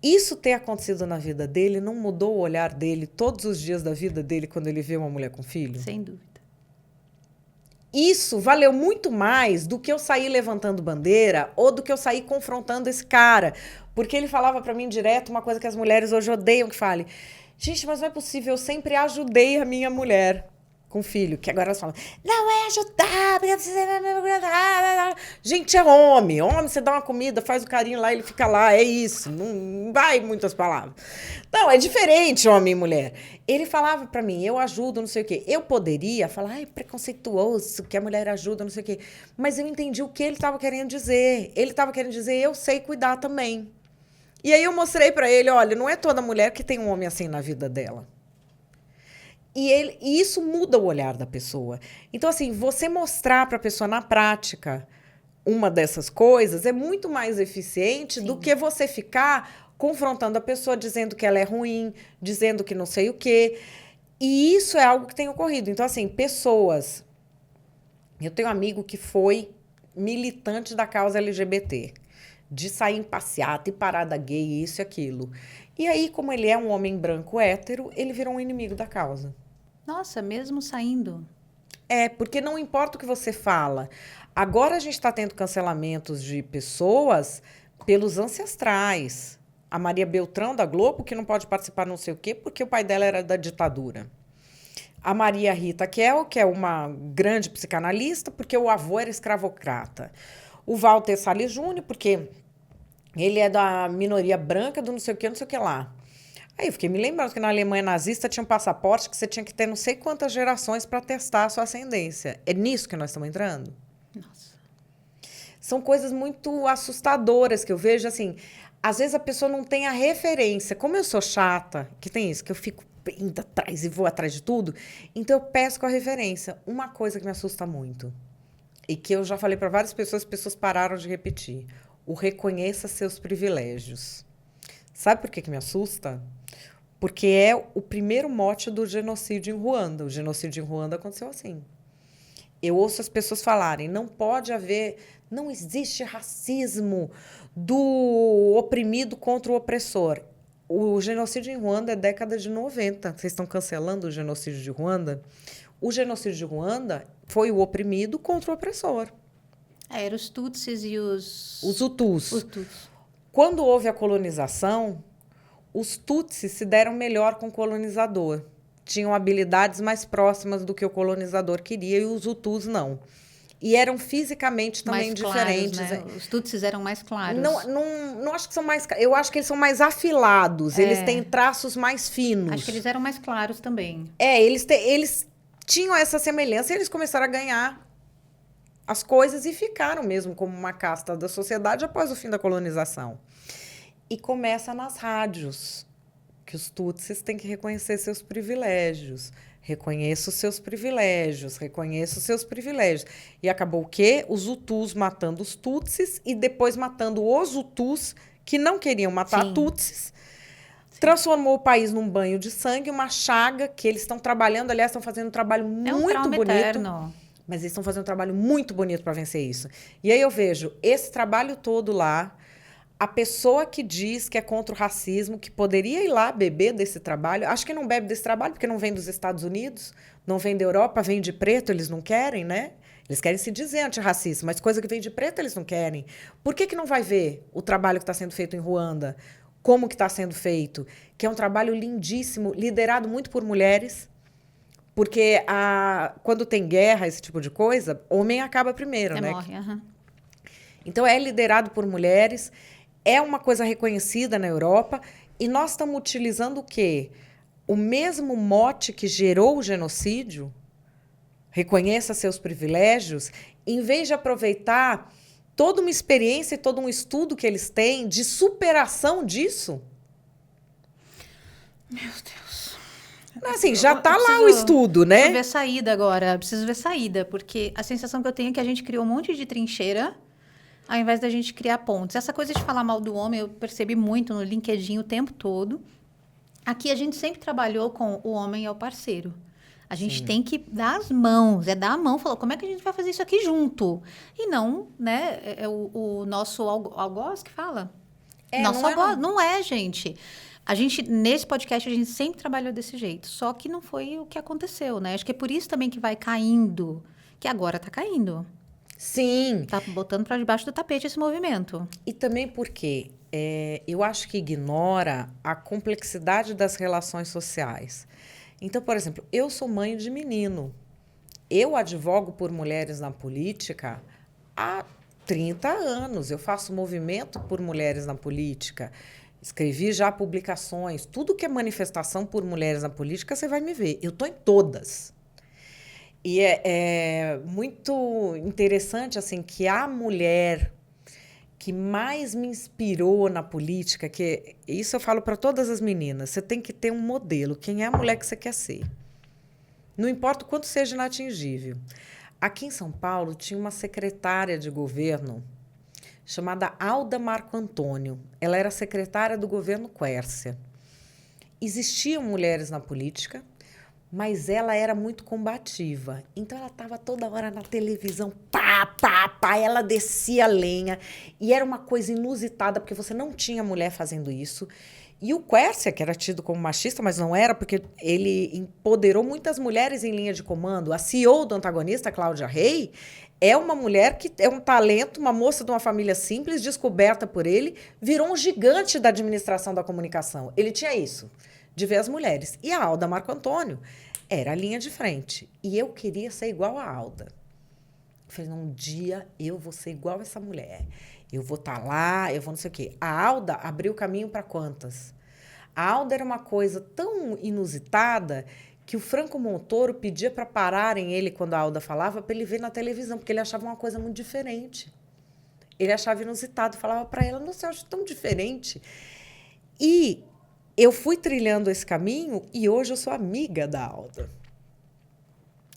[SPEAKER 2] Isso ter acontecido na vida dele não mudou o olhar dele todos os dias da vida dele quando ele vê uma mulher com filho?
[SPEAKER 1] Sem dúvida.
[SPEAKER 2] Isso valeu muito mais do que eu sair levantando bandeira ou do que eu sair confrontando esse cara. Porque ele falava para mim direto uma coisa que as mulheres hoje odeiam que fale. Gente, mas não é possível, eu sempre ajudei a minha mulher com filho, que agora elas falam, não é ajudar, porque você... Gente, é homem, você dá uma comida, faz o carinho lá, ele fica lá, é isso, não vai muitas palavras. Não, é diferente homem e mulher. Ele falava pra mim, eu ajudo, não sei o quê. Eu poderia falar, ai, preconceituoso, que a mulher ajuda, não sei o quê. Mas eu entendi o que ele estava querendo dizer. Ele estava querendo dizer, eu sei cuidar também. E aí eu mostrei pra ele, olha, não é toda mulher que tem um homem assim na vida dela. E isso muda o olhar da pessoa. Então, assim, você mostrar para a pessoa na prática uma dessas coisas é muito mais eficiente do que você ficar confrontando a pessoa, dizendo que ela é ruim, dizendo que não sei o quê. E isso é algo que tem ocorrido. Então, assim, pessoas... Eu tenho um amigo que foi militante da causa LGBT, de sair em passeata e parada gay, isso e aquilo. E aí, como ele é um homem branco hétero, ele virou um inimigo da causa.
[SPEAKER 1] Nossa, mesmo saindo.
[SPEAKER 2] Porque não importa o que você fala. Agora a gente está tendo cancelamentos de pessoas pelos ancestrais. A Maria Beltrão, da Globo, que não pode participar não sei o quê, porque o pai dela era da ditadura. A Maria Rita Kel, que é uma grande psicanalista, porque o avô era escravocrata. O Walter Salles Júnior, porque ele é da minoria branca do não sei o que lá. Aí eu fiquei me lembrando que na Alemanha nazista tinha um passaporte que você tinha que ter não sei quantas gerações para testar a sua ascendência. É nisso que nós estamos entrando?
[SPEAKER 1] Nossa.
[SPEAKER 2] São coisas muito assustadoras que eu vejo, assim, às vezes a pessoa não tem a referência. Como eu sou chata, que tem isso, que eu fico indo atrás e vou atrás de tudo, então eu peço com a referência. Uma coisa que me assusta muito, e que eu já falei para várias pessoas, as pessoas pararam de repetir, o reconheça seus privilégios. Sabe por que me assusta? Porque é o primeiro mote do genocídio em Ruanda. O genocídio em Ruanda aconteceu assim. Eu ouço as pessoas falarem, não pode haver, não existe racismo do oprimido contra o opressor. O genocídio em Ruanda é década de 90. Vocês estão cancelando o genocídio de Ruanda? O genocídio de Ruanda foi o oprimido contra o opressor.
[SPEAKER 1] Eram os Tutsis e os
[SPEAKER 2] Hutus.
[SPEAKER 1] Os Tutsis.
[SPEAKER 2] Quando houve a colonização, os Tutsis se deram melhor com o colonizador. Tinham habilidades mais próximas do que o colonizador queria e os Hutus não. E eram fisicamente também
[SPEAKER 1] mais claros,
[SPEAKER 2] diferentes.
[SPEAKER 1] né? Os Tutsis eram mais claros.
[SPEAKER 2] Não acho que são mais... Eu acho que eles são mais afilados. Eles têm traços mais finos.
[SPEAKER 1] Acho que eles eram mais claros também.
[SPEAKER 2] Eles tinham essa semelhança e eles começaram a ganhar as coisas e ficaram mesmo como uma casta da sociedade após o fim da colonização. E começa nas rádios, que os Tutsis têm que reconhecer seus privilégios. Reconheça os seus privilégios, reconheça os seus privilégios. E acabou o quê? Os Hutus matando os Tutsis e depois matando os Hutus, que não queriam matar Tutsis. Transformou o país num banho de sangue, uma chaga que eles estão trabalhando, aliás, estão fazendo um trabalho muito bonito.
[SPEAKER 1] Eterno.
[SPEAKER 2] Mas eles estão fazendo um trabalho muito bonito para vencer isso. E aí eu vejo esse trabalho todo lá, a pessoa que diz que é contra o racismo, que poderia ir lá beber desse trabalho, acho que não bebe desse trabalho porque não vem dos Estados Unidos, não vem da Europa, vem de preto, eles não querem, né? Eles querem se dizer antirracista, mas coisa que vem de preto eles não querem. Por que não vai ver o trabalho que está sendo feito em Ruanda? Como que está sendo feito? Que é um trabalho lindíssimo, liderado muito por mulheres, porque quando tem guerra, esse tipo de coisa, homem acaba primeiro, né?
[SPEAKER 1] Morre,
[SPEAKER 2] Então, é liderado por mulheres, é uma coisa reconhecida na Europa, e nós estamos utilizando o quê? O mesmo mote que gerou o genocídio, reconheça seus privilégios, em vez de aproveitar toda uma experiência e todo um estudo que eles têm de superação disso.
[SPEAKER 1] Meu Deus.
[SPEAKER 2] Assim, já está lá o estudo, né?
[SPEAKER 1] Preciso ver saída agora, preciso ver saída, porque a sensação que eu tenho é que a gente criou um monte de trincheira, ao invés da gente criar pontes. Essa coisa de falar mal do homem, eu percebi muito no LinkedIn o tempo todo. Aqui a gente sempre trabalhou com o homem é o parceiro. A gente tem que dar as mãos, dar a mão, falar como é que a gente vai fazer isso aqui junto. E não, né, o nosso algoz que fala. Nosso algoz, não é, gente. A gente, nesse podcast, a gente sempre trabalhou desse jeito. Só que não foi o que aconteceu, né? Acho que é por isso também que vai caindo, que agora tá caindo.
[SPEAKER 2] Sim.
[SPEAKER 1] Tá botando para debaixo do tapete esse movimento.
[SPEAKER 2] E também porque eu acho que ignora a complexidade das relações sociais. Então, por exemplo, eu sou mãe de menino. Eu advogo por mulheres na política há 30 anos. Eu faço movimento por mulheres na política. Escrevi já publicações. Tudo que é manifestação por mulheres na política, você vai me ver. Eu estou em todas. E é muito interessante assim, que a mulher que mais me inspirou na política, que isso eu falo para todas as meninas, você tem que ter um modelo. Quem é a mulher que você quer ser? Não importa o quanto seja inatingível. Aqui em São Paulo tinha uma secretária de governo chamada Alda Marco Antônio. Ela era secretária do governo Quércia. Existiam mulheres na política, mas ela era muito combativa. Então, ela estava toda hora na televisão, ela descia a lenha. E era uma coisa inusitada, porque você não tinha mulher fazendo isso. E o Quércia, que era tido como machista, mas não era, porque ele empoderou muitas mulheres em linha de comando. A CEO do antagonista, Cláudia Rey, é uma mulher que é um talento, uma moça de uma família simples, descoberta por ele, virou um gigante da administração da comunicação. Ele tinha isso, de ver as mulheres. E a Alda Marco Antônio era a linha de frente. E eu queria ser igual a Alda. Eu falei, um dia eu vou ser igual a essa mulher. Eu vou estar lá, eu vou não sei o quê. A Alda abriu caminho para quantas? A Alda era uma coisa tão inusitada que o Franco Montoro pedia para pararem ele quando a Alda falava, para ele ver na televisão, porque ele achava uma coisa muito diferente. Ele achava inusitado, falava para ela, nossa, eu acho tão diferente. E eu fui trilhando esse caminho e hoje eu sou amiga da Alda.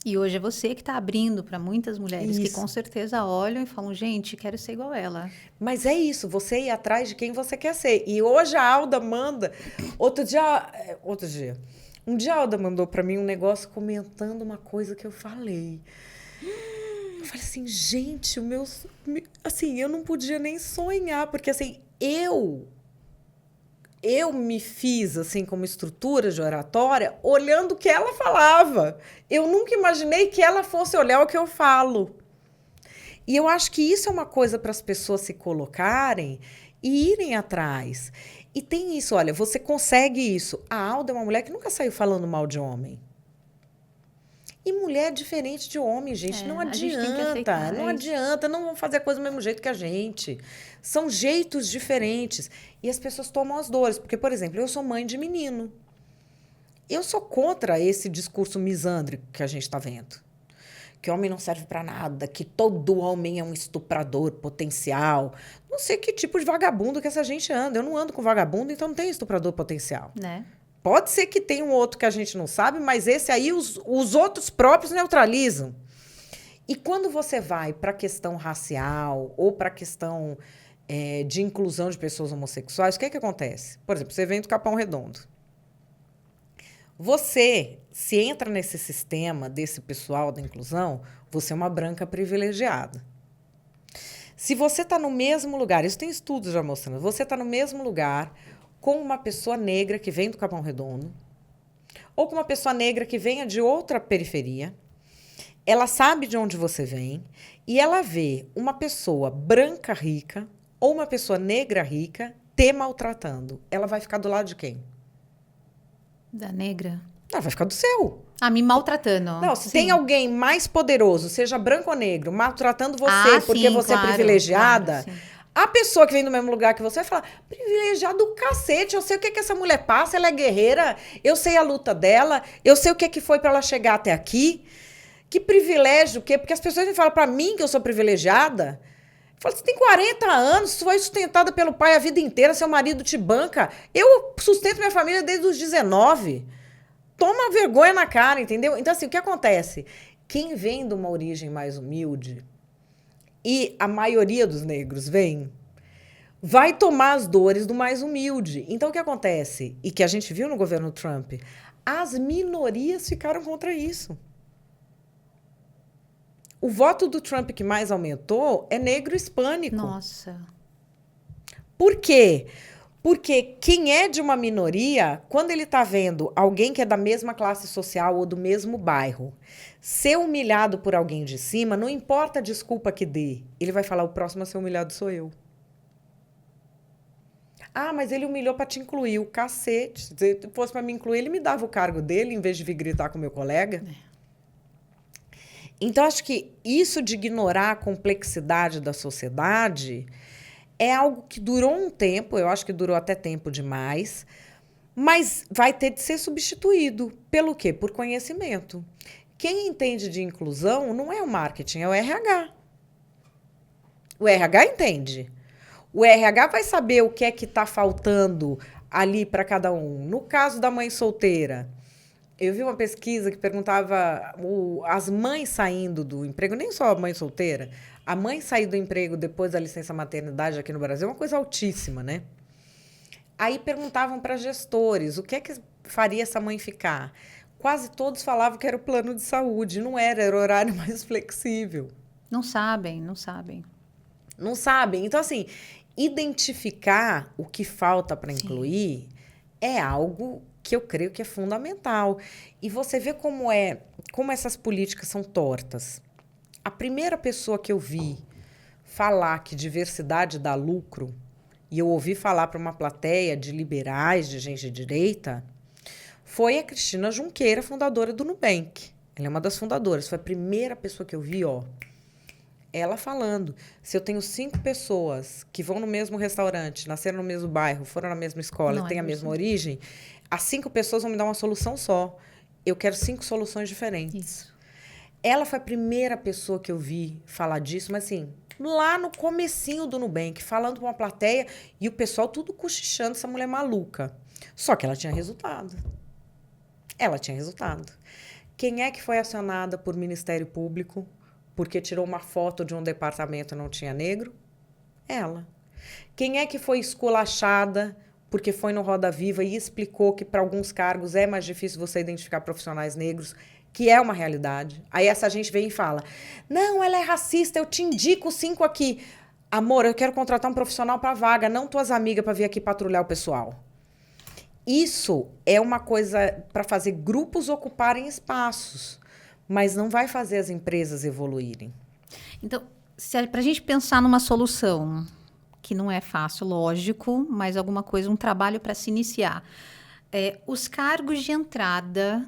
[SPEAKER 1] E hoje é você que está abrindo para muitas mulheres que com certeza olham e falam, gente, quero ser igual ela.
[SPEAKER 2] Mas é isso, você ir atrás de quem você quer ser. E hoje a Alda manda... Um dia a Alda mandou para mim um negócio comentando uma coisa que eu falei. Eu falei assim, gente, assim, eu não podia nem sonhar, porque assim, eu me fiz, assim, como estrutura de oratória, olhando o que ela falava. Eu nunca imaginei que ela fosse olhar o que eu falo. E eu acho que isso é uma coisa para as pessoas se colocarem e irem atrás. E tem isso, olha, você consegue isso. A Alda é uma mulher que nunca saiu falando mal de homem. E mulher é diferente de homem, gente. Não adianta. Não adianta. Não vão fazer a coisa do mesmo jeito que a gente. São jeitos diferentes. E as pessoas tomam as dores. Porque, por exemplo, eu sou mãe de menino. Eu sou contra esse discurso misândrico que a gente está vendo. Que homem não serve para nada, que todo homem é um estuprador potencial. Não sei que tipo de vagabundo que essa gente anda. Eu não ando com vagabundo, então não tem estuprador potencial.
[SPEAKER 1] Né?
[SPEAKER 2] Pode ser que tenha um outro que a gente não sabe, mas esse aí os outros próprios neutralizam. E quando você vai para a questão racial ou para a questão de inclusão de pessoas homossexuais, o que acontece? Por exemplo, você vem do Capão Redondo. Você, se entra nesse sistema desse pessoal da inclusão, você é uma branca privilegiada. Se você está no mesmo lugar, isso tem estudos já mostrando, você está no mesmo lugar com uma pessoa negra que vem do Capão Redondo, ou com uma pessoa negra que venha de outra periferia, ela sabe de onde você vem e ela vê uma pessoa branca rica ou uma pessoa negra rica te maltratando. Ela vai ficar do lado de quem?
[SPEAKER 1] Da negra.
[SPEAKER 2] Ela vai ficar do seu.
[SPEAKER 1] Ah, me maltratando.
[SPEAKER 2] Não, se
[SPEAKER 1] Sim.
[SPEAKER 2] tem alguém mais poderoso, seja branco ou negro, maltratando você porque
[SPEAKER 1] sim,
[SPEAKER 2] você
[SPEAKER 1] claro,
[SPEAKER 2] é privilegiada,
[SPEAKER 1] claro, sim.
[SPEAKER 2] a pessoa que vem do mesmo lugar que você vai falar, privilegiado do cacete, eu sei o que que essa mulher passa, ela é guerreira, eu sei a luta dela, eu sei o que que foi para ela chegar até aqui. Que privilégio, o quê? Porque as pessoas me falam para mim que eu sou privilegiada. Eu falo, você tem 40 anos, você foi sustentada pelo pai a vida inteira, seu marido te banca. Eu sustento minha família desde os 19. Toma vergonha na cara, entendeu? Então, assim, o que acontece? Quem vem de uma origem mais humilde, e a maioria dos negros vem, vai tomar as dores do mais humilde. Então, o que acontece? E que a gente viu no governo Trump, as minorias ficaram contra isso. O voto do Trump que mais aumentou é negro hispânico.
[SPEAKER 1] Nossa.
[SPEAKER 2] Por quê? Porque quem é de uma minoria, quando ele está vendo alguém que é da mesma classe social ou do mesmo bairro ser humilhado por alguém de cima, não importa a desculpa que dê, ele vai falar, o próximo a ser humilhado sou eu. Ah, mas ele humilhou para te incluir. O cacete. Se fosse para me incluir, ele me dava o cargo dele em vez de vir gritar com meu colega. Então, acho que isso de ignorar a complexidade da sociedade é algo que durou um tempo, eu acho que durou até tempo demais, mas vai ter de ser substituído. Pelo quê? Por conhecimento. Quem entende de inclusão não é o marketing, é o RH. O RH entende. O RH vai saber o que é que está faltando ali para cada um. No caso da mãe solteira, eu vi uma pesquisa que perguntava as mães saindo do emprego, nem só a mãe solteira, a mãe sair do emprego depois da licença maternidade aqui no Brasil é uma coisa altíssima, né? Aí perguntavam para gestores o que é que faria essa mãe ficar. Quase todos falavam que era o plano de saúde, não era, era o horário mais flexível.
[SPEAKER 1] Não sabem, não sabem.
[SPEAKER 2] Não sabem. Então, assim, identificar o que falta para incluir é algo que eu creio que é fundamental. E você vê como essas políticas são tortas. A primeira pessoa que eu vi falar que diversidade dá lucro, e eu ouvi falar para uma plateia de liberais, de gente de direita, foi a Cristina Junqueira, fundadora do Nubank. Ela é uma das fundadoras. Foi a primeira pessoa que eu vi, ela falando, se eu tenho 5 pessoas que vão no mesmo restaurante, nasceram no mesmo bairro, foram na mesma escola, têm a mesma origem, as 5 pessoas vão me dar uma solução só. Eu quero 5 soluções diferentes.
[SPEAKER 1] Isso.
[SPEAKER 2] Ela foi a primeira pessoa que eu vi falar disso, mas assim, lá no comecinho do Nubank, falando para uma plateia, e o pessoal tudo cochichando essa mulher maluca. Só que ela tinha resultado. Ela tinha resultado. Quem é que foi acionada por Ministério Público porque tirou uma foto de um departamento e não tinha negro? Ela. Quem é que foi esculachada porque foi no Roda Viva e explicou que para alguns cargos é mais difícil você identificar profissionais negros, que é uma realidade? Aí essa gente vem e fala, não, ela é racista, eu te indico 5 aqui. Amor, eu quero contratar um profissional para vaga, não tuas amigas para vir aqui patrulhar o pessoal. Isso é uma coisa para fazer grupos ocuparem espaços, mas não vai fazer as empresas evoluírem.
[SPEAKER 1] Então, para a gente pensar numa solução, que não é fácil, lógico, mas alguma coisa, um trabalho para se iniciar. Os cargos de entrada,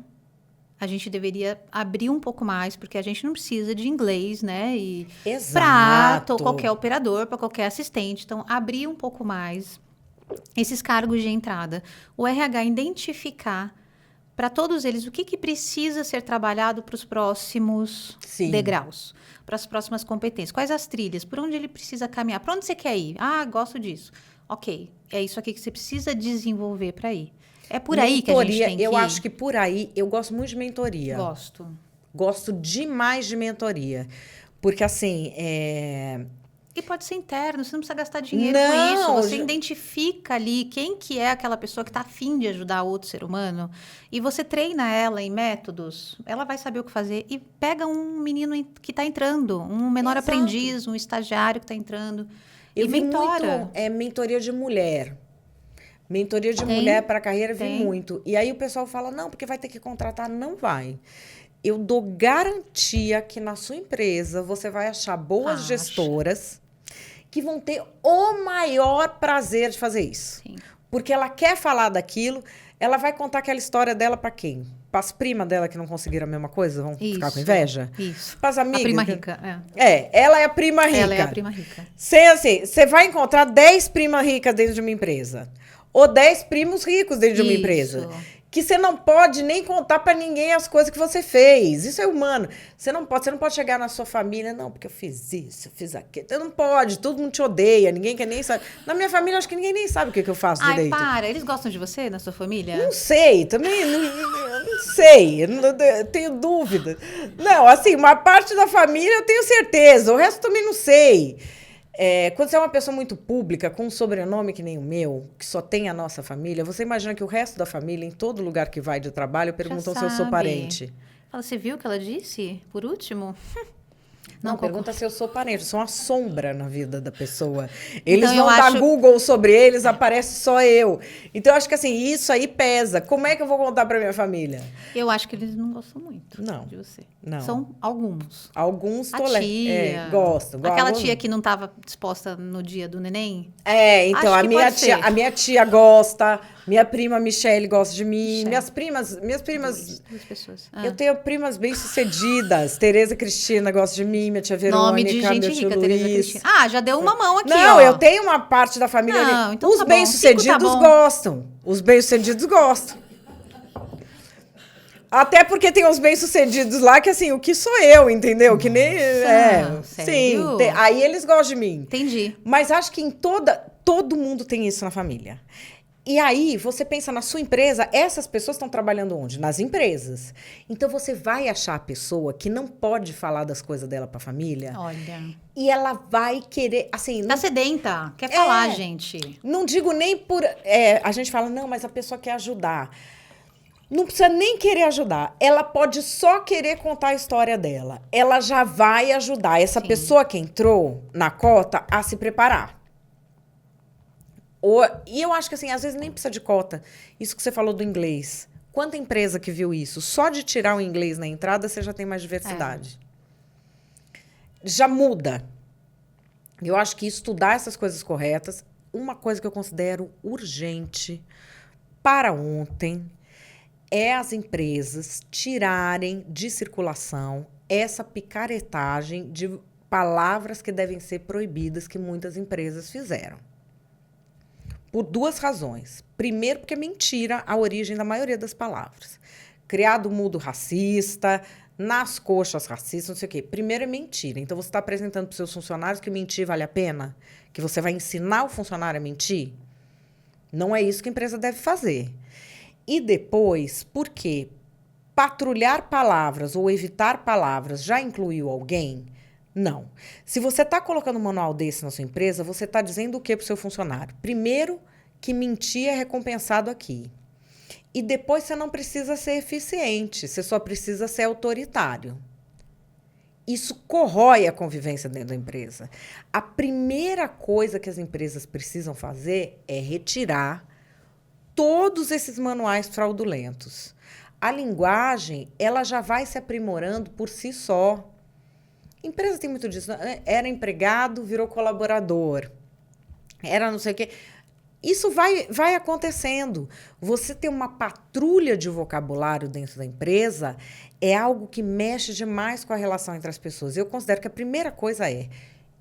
[SPEAKER 1] a gente deveria abrir um pouco mais, porque a gente não precisa de inglês, né? E
[SPEAKER 2] Exato.
[SPEAKER 1] Para qualquer operador, para qualquer assistente. Então, abrir um pouco mais esses cargos de entrada. O RH identificar para todos eles o que precisa ser trabalhado para os próximos degraus, para as próximas competências. Quais as trilhas? Por onde ele precisa caminhar? Para onde você quer ir? Ah, gosto disso. Ok, é isso aqui que você precisa desenvolver para ir. É por aí que a gente tem que ir.
[SPEAKER 2] Eu acho que por aí, eu gosto muito de mentoria.
[SPEAKER 1] Gosto.
[SPEAKER 2] Gosto demais de mentoria. Porque, assim,
[SPEAKER 1] E pode ser interno, você não precisa gastar dinheiro
[SPEAKER 2] Não,
[SPEAKER 1] com isso. Você identifica ali quem que é aquela pessoa que está afim de ajudar outro ser humano e você treina ela em métodos, ela vai saber o que fazer. E pega um menino que está entrando, um menor
[SPEAKER 2] Exato.
[SPEAKER 1] aprendiz, um estagiário que está entrando
[SPEAKER 2] Eu
[SPEAKER 1] e
[SPEAKER 2] vi
[SPEAKER 1] mentora.
[SPEAKER 2] muito mentoria de mulher. Mentoria de
[SPEAKER 1] Tem,
[SPEAKER 2] mulher para carreira, vi
[SPEAKER 1] tem.
[SPEAKER 2] muito. E aí o pessoal fala, não, porque vai ter que contratar. Não vai. Eu dou garantia que na sua empresa você vai achar boas
[SPEAKER 1] Acha.
[SPEAKER 2] gestoras que vão ter o maior prazer de fazer isso.
[SPEAKER 1] Sim.
[SPEAKER 2] Porque ela quer falar daquilo, ela vai contar aquela história dela para quem? Para as primas dela que não conseguiram a mesma coisa, vão ficar com inveja?
[SPEAKER 1] Isso.
[SPEAKER 2] Para as amigas.
[SPEAKER 1] A prima rica,
[SPEAKER 2] Ela é a prima rica.
[SPEAKER 1] Ela é a prima rica.
[SPEAKER 2] Você vai encontrar 10 primas ricas dentro de uma empresa. Ou 10 primos ricos dentro de uma empresa. Que você não pode nem contar pra ninguém as coisas que você fez. Isso é humano. Você não pode chegar na sua família, não, porque eu fiz isso, eu fiz aquilo. Você não pode, todo mundo te odeia, ninguém quer nem saber. Na minha família, acho que ninguém nem sabe o que eu faço direito.
[SPEAKER 1] Para, eles gostam de você na sua família?
[SPEAKER 2] Não sei, também não sei, eu tenho dúvida. Não, assim, uma parte da família eu tenho certeza, o resto também não sei. Quando você é uma pessoa muito pública, com um sobrenome que nem o meu, que só tem a nossa família, você imagina que o resto da família, em todo lugar que vai de trabalho, perguntam se eu sou parente.
[SPEAKER 1] Fala, você viu o que ela disse? Por último?
[SPEAKER 2] Não, pergunta se eu sou parente. Eu sou uma sombra na vida da pessoa. Eles
[SPEAKER 1] Então,
[SPEAKER 2] vão dar Google sobre eles, aparece só eu. Então, eu acho que assim, isso aí pesa. Como é que eu vou contar pra minha família?
[SPEAKER 1] Eu acho que eles não gostam muito
[SPEAKER 2] Não,
[SPEAKER 1] de você.
[SPEAKER 2] não.
[SPEAKER 1] São alguns.
[SPEAKER 2] Alguns
[SPEAKER 1] A tia.
[SPEAKER 2] gostam.
[SPEAKER 1] Aquela tia que não estava disposta no dia do neném?
[SPEAKER 2] Então,
[SPEAKER 1] Acho que
[SPEAKER 2] a minha tia gosta, minha prima Michele gosta de mim,
[SPEAKER 1] Michele.
[SPEAKER 2] minhas primas...
[SPEAKER 1] Duas pessoas.
[SPEAKER 2] Eu tenho primas bem-sucedidas. Tereza Cristina gosta de mim, minha tia Verônica,
[SPEAKER 1] Nome de gente
[SPEAKER 2] meu tio
[SPEAKER 1] rica, Tereza
[SPEAKER 2] Luiz.
[SPEAKER 1] Cristina. Já deu uma mão aqui,
[SPEAKER 2] Não,
[SPEAKER 1] ó.
[SPEAKER 2] eu tenho uma parte da família
[SPEAKER 1] Não,
[SPEAKER 2] ali.
[SPEAKER 1] então
[SPEAKER 2] Os
[SPEAKER 1] tá bom.
[SPEAKER 2] bem-sucedidos
[SPEAKER 1] Cinco tá bom.
[SPEAKER 2] gostam. Os bem-sucedidos gostam. Até porque tem uns bem-sucedidos lá que, assim, o que sou eu, entendeu? Que nem...
[SPEAKER 1] Sério?
[SPEAKER 2] Sim. Aí eles gostam de mim.
[SPEAKER 1] Entendi.
[SPEAKER 2] Mas acho que todo mundo tem isso na família. E aí, você pensa na sua empresa, essas pessoas estão trabalhando onde? Nas empresas. Então, você vai achar a pessoa que não pode falar das coisas dela para a família.
[SPEAKER 1] Olha.
[SPEAKER 2] E ela vai querer, assim...
[SPEAKER 1] Tá sedenta. Quer falar, gente.
[SPEAKER 2] Não digo nem por... a gente fala, não, mas a pessoa quer ajudar. Não precisa nem querer ajudar. Ela pode só querer contar a história dela. Ela já vai ajudar essa pessoa que entrou na cota a se preparar. E eu acho que, assim, às vezes nem precisa de cota. Isso que você falou do inglês. Quanta empresa que viu isso? Só de tirar o inglês na entrada, você já tem mais diversidade. Já muda. Eu acho que estudar essas coisas corretas, uma coisa que eu considero urgente para ontem, é as empresas tirarem de circulação essa picaretagem de palavras que devem ser proibidas que muitas empresas fizeram. Por duas razões. Primeiro, porque é mentira a origem da maioria das palavras. Criado mudo racista, nas coxas racistas, não sei o quê. Primeiro é mentira. Então, você está apresentando para os seus funcionários que mentir vale a pena? Que você vai ensinar o funcionário a mentir? Não é isso que a empresa deve fazer. E depois, porque patrulhar palavras ou evitar palavras já incluiu alguém? Não. Se você está colocando um manual desse na sua empresa, você está dizendo o que para o seu funcionário? Primeiro, que mentir é recompensado aqui. E depois, você não precisa ser eficiente, você só precisa ser autoritário. Isso corrói a convivência dentro da empresa. A primeira coisa que as empresas precisam fazer é retirar todos esses manuais fraudulentos. A linguagem, ela já vai se aprimorando por si só. Empresa tem muito disso. Era empregado, virou colaborador. Era não sei o quê. Isso vai acontecendo. Você ter uma patrulha de vocabulário dentro da empresa é algo que mexe demais com a relação entre as pessoas. Eu considero que a primeira coisa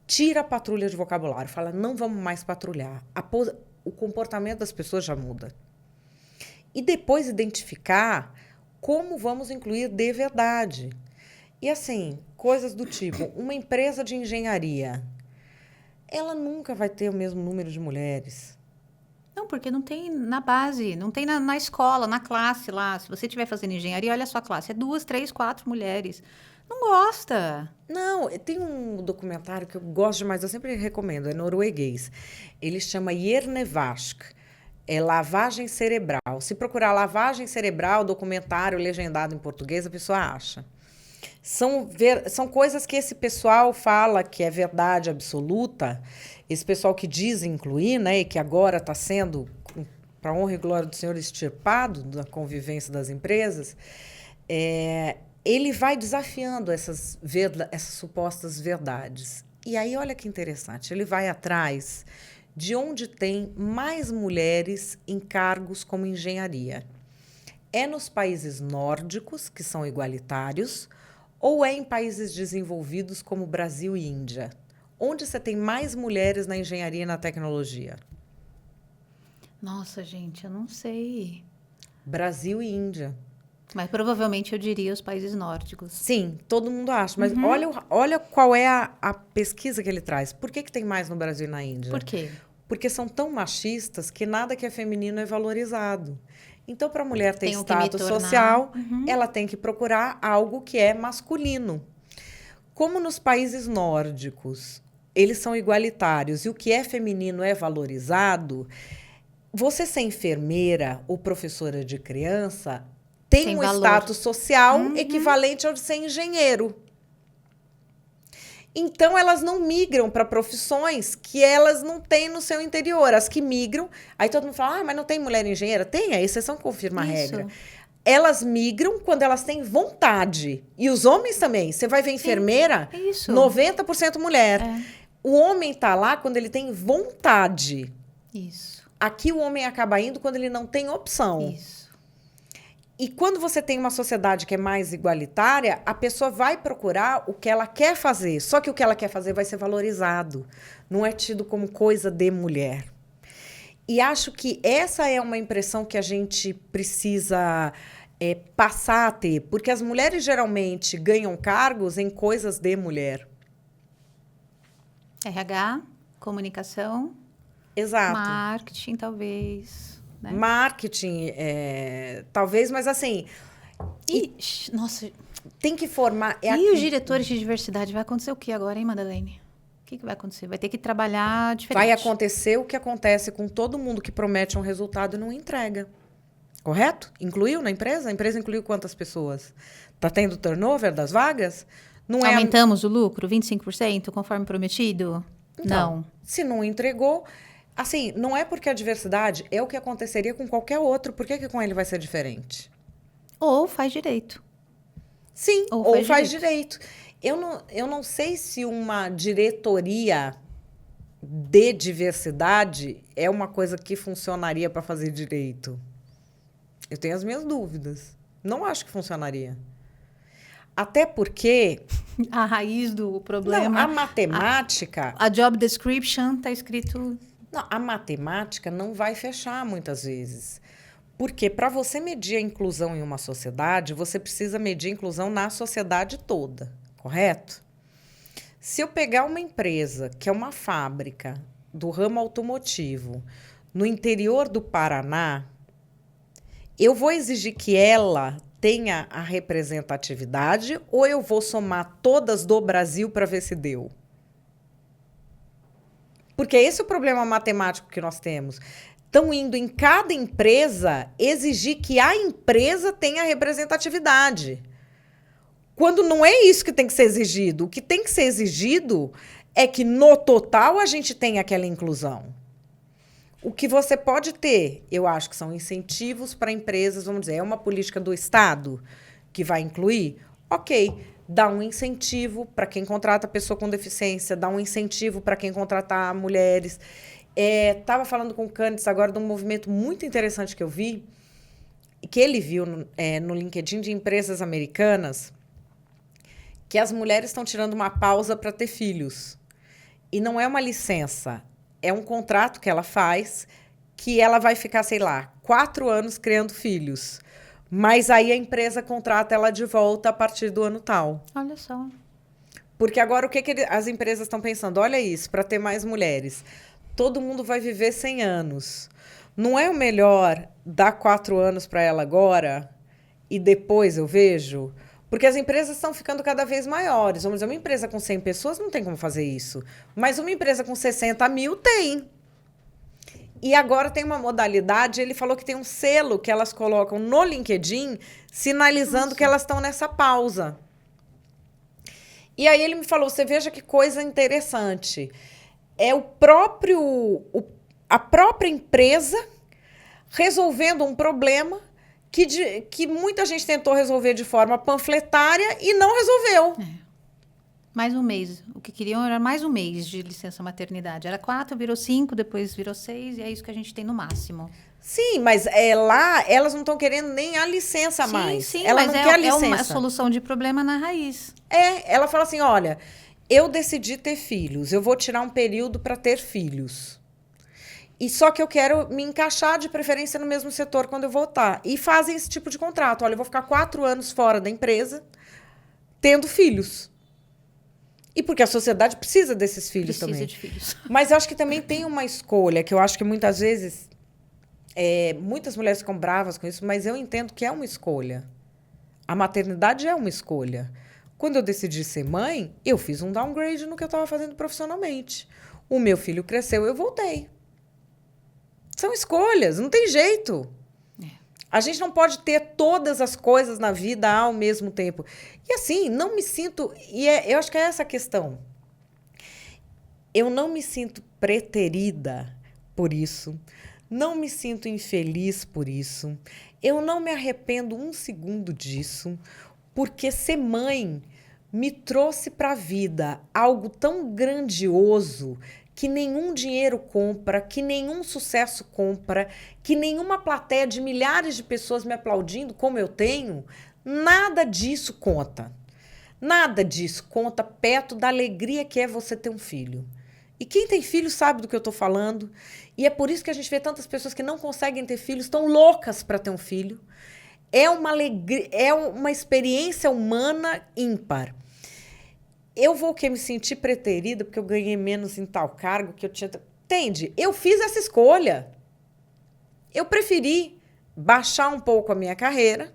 [SPEAKER 2] tira a patrulha de vocabulário. Fala, não vamos mais patrulhar. O comportamento das pessoas já muda. E depois identificar como vamos incluir de verdade. E assim, coisas do tipo, uma empresa de engenharia, ela nunca vai ter o mesmo número de mulheres.
[SPEAKER 1] Não, porque não tem na base, não tem na escola, na classe lá. Se você estiver fazendo engenharia, olha a sua classe, é 2, 3, 4 mulheres. Não gosta.
[SPEAKER 2] Não, tem um documentário que eu gosto demais, eu sempre recomendo, é norueguês. Ele chama Hjernevask, é lavagem cerebral. Se procurar lavagem cerebral, documentário legendado em português, a pessoa acha. São coisas que esse pessoal fala que é verdade absoluta, esse pessoal que diz incluir, né, e que agora está sendo, para honra e glória do Senhor, extirpado da convivência das empresas, ele vai desafiando essas supostas verdades. E aí, olha que interessante, ele vai atrás de onde tem mais mulheres em cargos como engenharia. É nos países nórdicos, que são igualitários, ou é em países desenvolvidos como Brasil e Índia? Onde você tem mais mulheres na engenharia e na tecnologia?
[SPEAKER 1] Nossa, gente, eu não sei.
[SPEAKER 2] Brasil e Índia.
[SPEAKER 1] Mas provavelmente eu diria os países nórdicos.
[SPEAKER 2] Sim, todo mundo acha. Mas olha qual é a pesquisa que ele traz. Por que tem mais no Brasil e na Índia?
[SPEAKER 1] Por quê?
[SPEAKER 2] Porque são tão machistas que nada que é feminino é valorizado. Então, para a mulher ter status social, ela tem que procurar algo que é masculino. Como nos países nórdicos, eles são igualitários e o que é feminino é valorizado, você ser enfermeira ou professora de criança tem um status social equivalente ao de ser engenheiro. Então, elas não migram para profissões que elas não têm no seu interior. As que migram, aí todo mundo fala, mas não tem mulher engenheira? Tem, a exceção confirma a regra. Elas migram quando elas têm vontade. E os homens também. Você vai ver enfermeira, 90% mulher. O homem está lá quando ele tem vontade.
[SPEAKER 1] Isso.
[SPEAKER 2] Aqui o homem acaba indo quando ele não tem opção.
[SPEAKER 1] Isso.
[SPEAKER 2] E quando você tem uma sociedade que é mais igualitária, a pessoa vai procurar o que ela quer fazer. Só que o que ela quer fazer vai ser valorizado. Não é tido como coisa de mulher. E acho que essa é uma impressão que a gente precisa passar a ter. Porque as mulheres geralmente ganham cargos em coisas de mulher.
[SPEAKER 1] RH, comunicação.
[SPEAKER 2] Exato.
[SPEAKER 1] Marketing, talvez. Né?
[SPEAKER 2] Marketing, talvez, mas assim...
[SPEAKER 1] Nossa...
[SPEAKER 2] Tem que formar...
[SPEAKER 1] E os diretores de diversidade? Vai acontecer o que agora, hein, Madeleine? O que vai acontecer? Vai ter que trabalhar diferente.
[SPEAKER 2] Vai acontecer o que acontece com todo mundo que promete um resultado e não entrega. Correto? Incluiu na empresa? A empresa incluiu quantas pessoas? Está tendo turnover das vagas? Não
[SPEAKER 1] Aumentamos o lucro 25%, conforme prometido?
[SPEAKER 2] Então,
[SPEAKER 1] não.
[SPEAKER 2] Se não entregou... Assim, não é porque a diversidade é o que aconteceria com qualquer outro. Por que com ele vai ser diferente?
[SPEAKER 1] Ou faz direito.
[SPEAKER 2] Sim, ou faz direito. Eu não sei se uma diretoria de diversidade é uma coisa que funcionaria para fazer direito. Eu tenho as minhas dúvidas. Não acho que funcionaria. Até porque...
[SPEAKER 1] A raiz do problema...
[SPEAKER 2] Não, a matemática...
[SPEAKER 1] A job description está escrito...
[SPEAKER 2] Não, a matemática não vai fechar muitas vezes. Porque para você medir a inclusão em uma sociedade, você precisa medir a inclusão na sociedade toda, correto? Se eu pegar uma empresa que é uma fábrica do ramo automotivo no interior do Paraná, eu vou exigir que ela tenha a representatividade ou eu vou somar todas do Brasil para ver se deu? Porque esse é o problema matemático que nós temos. Estão indo em cada empresa exigir que a empresa tenha representatividade. Quando não é isso que tem que ser exigido. O que tem que ser exigido é que, no total, a gente tenha aquela inclusão. O que você pode ter, eu acho que são incentivos para empresas, vamos dizer, é uma política do Estado que vai incluir? Ok. Dá um incentivo para quem contrata pessoa com deficiência, dá um incentivo para quem contratar mulheres. Estava falando com o Cândice agora de um movimento muito interessante que eu vi, que ele viu no LinkedIn de empresas americanas, que as mulheres estão tirando uma pausa para ter filhos. E não é uma licença, é um contrato que ela faz, que ela vai ficar, sei lá, 4 anos criando filhos. Mas aí a empresa contrata ela de volta a partir do ano tal.
[SPEAKER 1] Olha só.
[SPEAKER 2] Porque agora o que as empresas estão pensando? Olha isso, para ter mais mulheres. Todo mundo vai viver 100 anos. Não é o melhor dar 4 anos para ela agora e depois eu vejo? Porque as empresas estão ficando cada vez maiores. Vamos dizer, uma empresa com 100 pessoas não tem como fazer isso. Mas uma empresa com 60 mil tem. E agora tem uma modalidade, ele falou que tem um selo que elas colocam no LinkedIn, sinalizando que elas estão nessa pausa. E aí ele me falou, você veja que coisa interessante. É a própria empresa resolvendo um problema que muita gente tentou resolver de forma panfletária e não resolveu.
[SPEAKER 1] Mais um mês. O que queriam era mais um mês de licença maternidade. Era 4, virou 5, depois virou 6, e é isso que a gente tem no máximo.
[SPEAKER 2] Sim, mas lá elas não estão querendo nem a licença mais.
[SPEAKER 1] Sim,
[SPEAKER 2] ela
[SPEAKER 1] mas
[SPEAKER 2] não quer a licença.
[SPEAKER 1] É uma solução de problema na raiz.
[SPEAKER 2] Ela fala assim, olha, eu decidi ter filhos, eu vou tirar um período para ter filhos. E só que eu quero me encaixar de preferência no mesmo setor quando eu voltar. E fazem esse tipo de contrato. Olha, eu vou ficar 4 anos fora da empresa tendo filhos. E porque a sociedade precisa desses filhos também.
[SPEAKER 1] Precisa de filhos.
[SPEAKER 2] Mas eu acho que também tem uma escolha, que eu acho que muitas vezes... muitas mulheres ficam bravas com isso, mas eu entendo que é uma escolha. A maternidade é uma escolha. Quando eu decidi ser mãe, eu fiz um downgrade no que eu estava fazendo profissionalmente. O meu filho cresceu, eu voltei. São escolhas, não tem jeito. A gente não pode ter todas as coisas na vida ao mesmo tempo. E assim, não me sinto... eu acho que é essa a questão. Eu não me sinto preterida por isso. Não me sinto infeliz por isso. Eu não me arrependo um segundo disso, porque ser mãe me trouxe para a vida algo tão grandioso que nenhum dinheiro compra, que nenhum sucesso compra, que nenhuma plateia de milhares de pessoas me aplaudindo como eu tenho, nada disso conta. Nada disso conta perto da alegria que é você ter um filho. E quem tem filho sabe do que eu estou falando. E é por isso que a gente vê tantas pessoas que não conseguem ter filhos, estão loucas para ter um filho. É uma alegria, é uma experiência humana ímpar. Eu vou me sentir preterida porque eu ganhei menos em tal cargo que eu tinha... Entende? Eu fiz essa escolha. Eu preferi baixar um pouco a minha carreira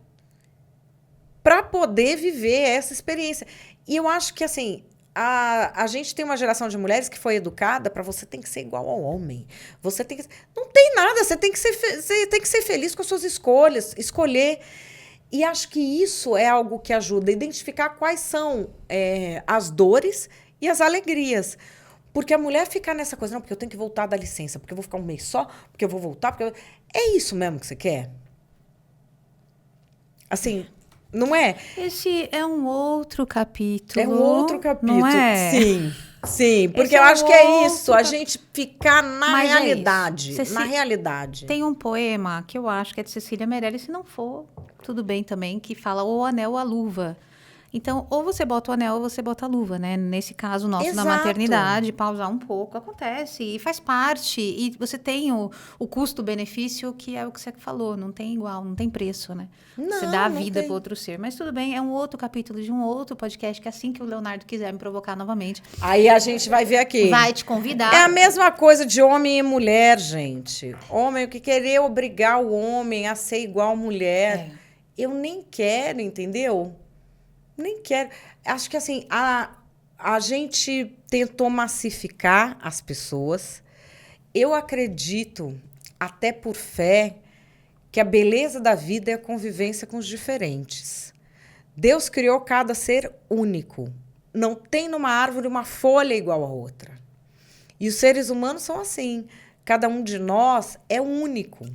[SPEAKER 2] para poder viver essa experiência. E eu acho que, assim, a gente tem uma geração de mulheres que foi educada para você tem que ser igual ao homem. Você tem que... Não tem nada, você tem que ser feliz com as suas escolhas, escolher... E acho que isso é algo que ajuda a identificar quais são as dores e as alegrias. Porque a mulher fica nessa coisa, não, porque eu tenho que voltar da licença, porque eu vou ficar um mês só, porque eu vou voltar, É isso mesmo que você quer? Assim, não é?
[SPEAKER 1] Esse é um outro capítulo.
[SPEAKER 2] É um outro capítulo,
[SPEAKER 1] não é?
[SPEAKER 2] Sim, porque
[SPEAKER 1] Esse
[SPEAKER 2] eu
[SPEAKER 1] é
[SPEAKER 2] acho
[SPEAKER 1] um
[SPEAKER 2] que é
[SPEAKER 1] outro
[SPEAKER 2] isso, a gente ficar na
[SPEAKER 1] Mas
[SPEAKER 2] realidade.
[SPEAKER 1] é isso.
[SPEAKER 2] Na realidade.
[SPEAKER 1] Tem um poema que eu acho que é de Cecília Meirelles, se não for, tudo bem também, que fala o anel ou a luva. Então, ou você bota o anel ou você bota a luva, né? Nesse caso nosso,
[SPEAKER 2] Exato.
[SPEAKER 1] na maternidade, pausar um pouco, acontece e faz parte. E você tem o custo-benefício, que é o que você falou, não tem igual, não tem preço, né? Você dá a vida para outro ser. Mas tudo bem, é um outro capítulo de um outro podcast, que assim que o Leonardo quiser me provocar novamente...
[SPEAKER 2] Aí a gente vai ver aqui.
[SPEAKER 1] Vai te convidar.
[SPEAKER 2] É a mesma coisa de homem e mulher, gente. Homem, o que querer obrigar o homem a ser igual a mulher. Eu nem quero, entendeu? Nem quero. Acho que assim, a gente tentou massificar as pessoas. Eu acredito, até por fé, que a beleza da vida é a convivência com os diferentes. Deus criou cada ser único. Não tem numa árvore uma folha igual a outra. E os seres humanos são assim. Cada um de nós é único.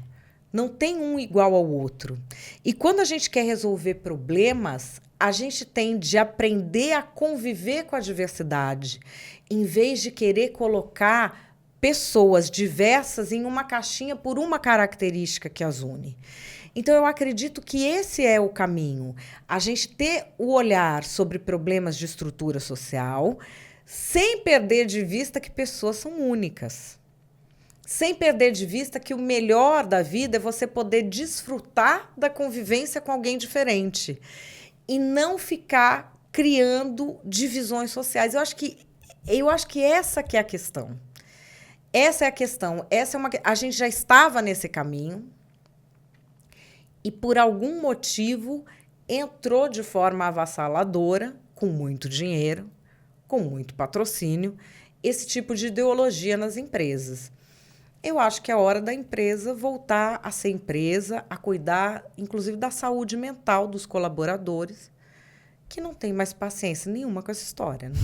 [SPEAKER 2] Não tem um igual ao outro. E quando a gente quer resolver problemas, a gente tem de aprender a conviver com a diversidade, em vez de querer colocar pessoas diversas em uma caixinha por uma característica que as une. Então, eu acredito que esse é o caminho. A gente ter o olhar sobre problemas de estrutura social, sem perder de vista que pessoas são únicas. Sem perder de vista que o melhor da vida é você poder desfrutar da convivência com alguém diferente. E não ficar criando divisões sociais. Eu acho que essa que é a questão. Essa é a questão. A gente já estava nesse caminho e, por algum motivo, entrou de forma avassaladora, com muito dinheiro, com muito patrocínio, esse tipo de ideologia nas empresas. Eu acho que é hora da empresa voltar a ser empresa, a cuidar, inclusive, da saúde mental dos colaboradores, que não tem mais paciência nenhuma com essa história, né?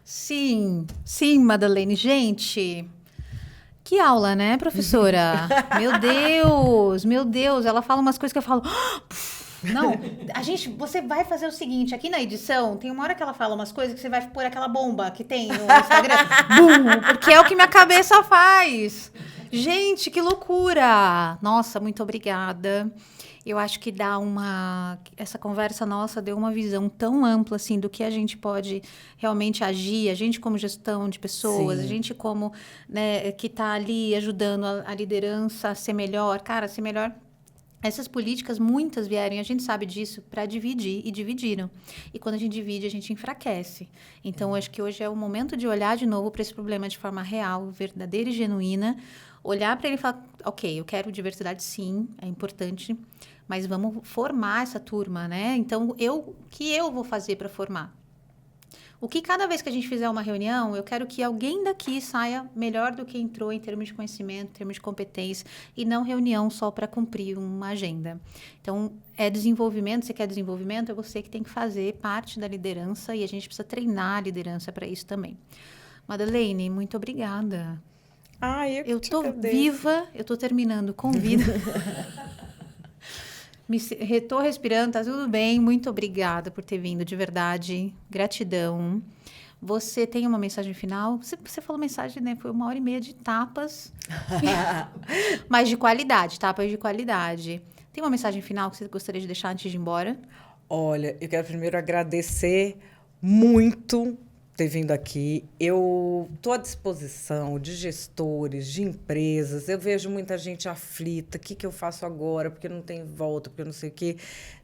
[SPEAKER 1] Sim, sim, Madeleine. Gente, que aula, né, professora? Meu Deus, ela fala umas coisas que eu falo... Não, você vai fazer o seguinte, aqui na edição, tem uma hora que ela fala umas coisas que você vai pôr aquela bomba que tem no Instagram, bum, porque é o que minha cabeça faz. Gente, que loucura! Nossa, muito obrigada. Eu acho que essa conversa nossa deu uma visão tão ampla, assim, do que a gente pode realmente agir, a gente como gestão de pessoas,
[SPEAKER 2] Sim.
[SPEAKER 1] a gente como, né, que está ali ajudando a liderança a ser melhor, cara, a ser melhor. Essas políticas, muitas vieram, e a gente sabe disso, para dividir, e dividiram. E quando a gente divide, a gente enfraquece. Então, acho que hoje é o momento de olhar de novo para esse problema de forma real, verdadeira e genuína, olhar para ele e falar, ok, eu quero diversidade sim, é importante, mas vamos formar essa turma, né? Então, o que eu vou fazer para formar? O que cada vez que a gente fizer uma reunião, eu quero que alguém daqui saia melhor do que entrou em termos de conhecimento, em termos de competência, e não reunião só para cumprir uma agenda. Então, é desenvolvimento, você quer desenvolvimento, é você que tem que fazer parte da liderança, e a gente precisa treinar a liderança para isso também. Madeleine, muito obrigada. Eu tô viva, eu tô terminando com vida. Tô respirando, tá tudo bem. Muito obrigada por ter vindo, de verdade. Gratidão. Você tem uma mensagem final? Você falou mensagem, né? Foi 1h30 de tapas. Mas de qualidade, tapas de qualidade. Tem uma mensagem final que você gostaria de deixar antes de ir embora?
[SPEAKER 2] Olha, eu quero primeiro agradecer muito ter vindo aqui. Eu estou à disposição de gestores, de empresas. Eu vejo muita gente aflita. O que eu faço agora? Porque não tem volta, porque eu não sei o quê.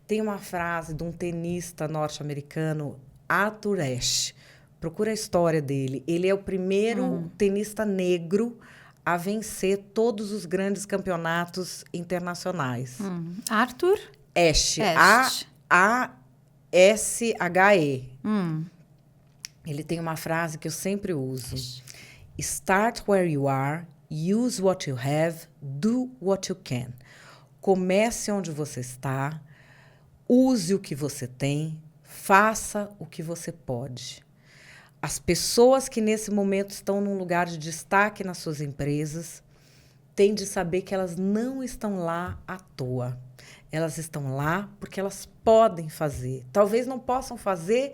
[SPEAKER 2] Tem uma frase de um tenista norte-americano, Arthur Ashe. Procura a história dele. Ele é o primeiro tenista negro a vencer todos os grandes campeonatos internacionais.
[SPEAKER 1] Arthur?
[SPEAKER 2] Ashe. A-S-H-E. Ele tem uma frase que eu sempre uso. Start where you are, use what you have, do what you can. Comece onde você está, use o que você tem, faça o que você pode. As pessoas que nesse momento estão num lugar de destaque nas suas empresas têm de saber que elas não estão lá à toa. Elas estão lá porque elas podem fazer. Talvez não possam fazer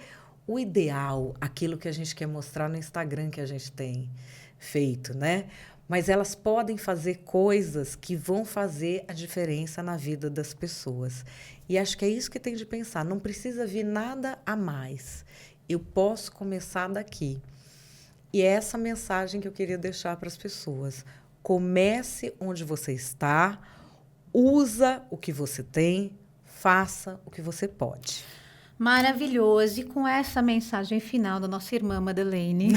[SPEAKER 2] o ideal, aquilo que a gente quer mostrar no Instagram que a gente tem feito, né? Mas elas podem fazer coisas que vão fazer a diferença na vida das pessoas. E acho que é isso que tem de pensar. Não precisa vir nada a mais. Eu posso começar daqui. E é essa mensagem que eu queria deixar para as pessoas. Comece onde você está, usa o que você tem, faça o que você pode.
[SPEAKER 1] Maravilhoso. E com essa mensagem final da nossa irmã Madeleine.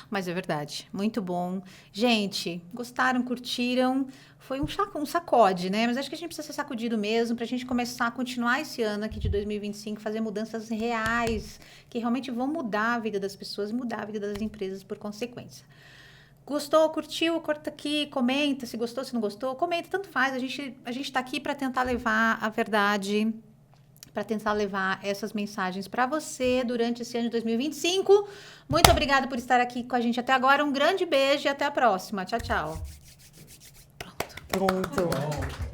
[SPEAKER 1] Mas é verdade, muito bom. Gente, gostaram, curtiram? Foi um sacode, né? Mas acho que a gente precisa ser sacudido mesmo para a gente começar a continuar esse ano aqui de 2025, fazer mudanças reais, que realmente vão mudar a vida das pessoas e mudar a vida das empresas por consequência. Gostou, curtiu? Corta aqui, comenta. Se gostou, se não gostou, comenta, tanto faz. A gente está aqui para tentar levar a verdade, para tentar levar essas mensagens para você durante esse ano de 2025. Muito obrigada por estar aqui com a gente até agora. Um grande beijo e até a próxima. Tchau, tchau.
[SPEAKER 2] Pronto.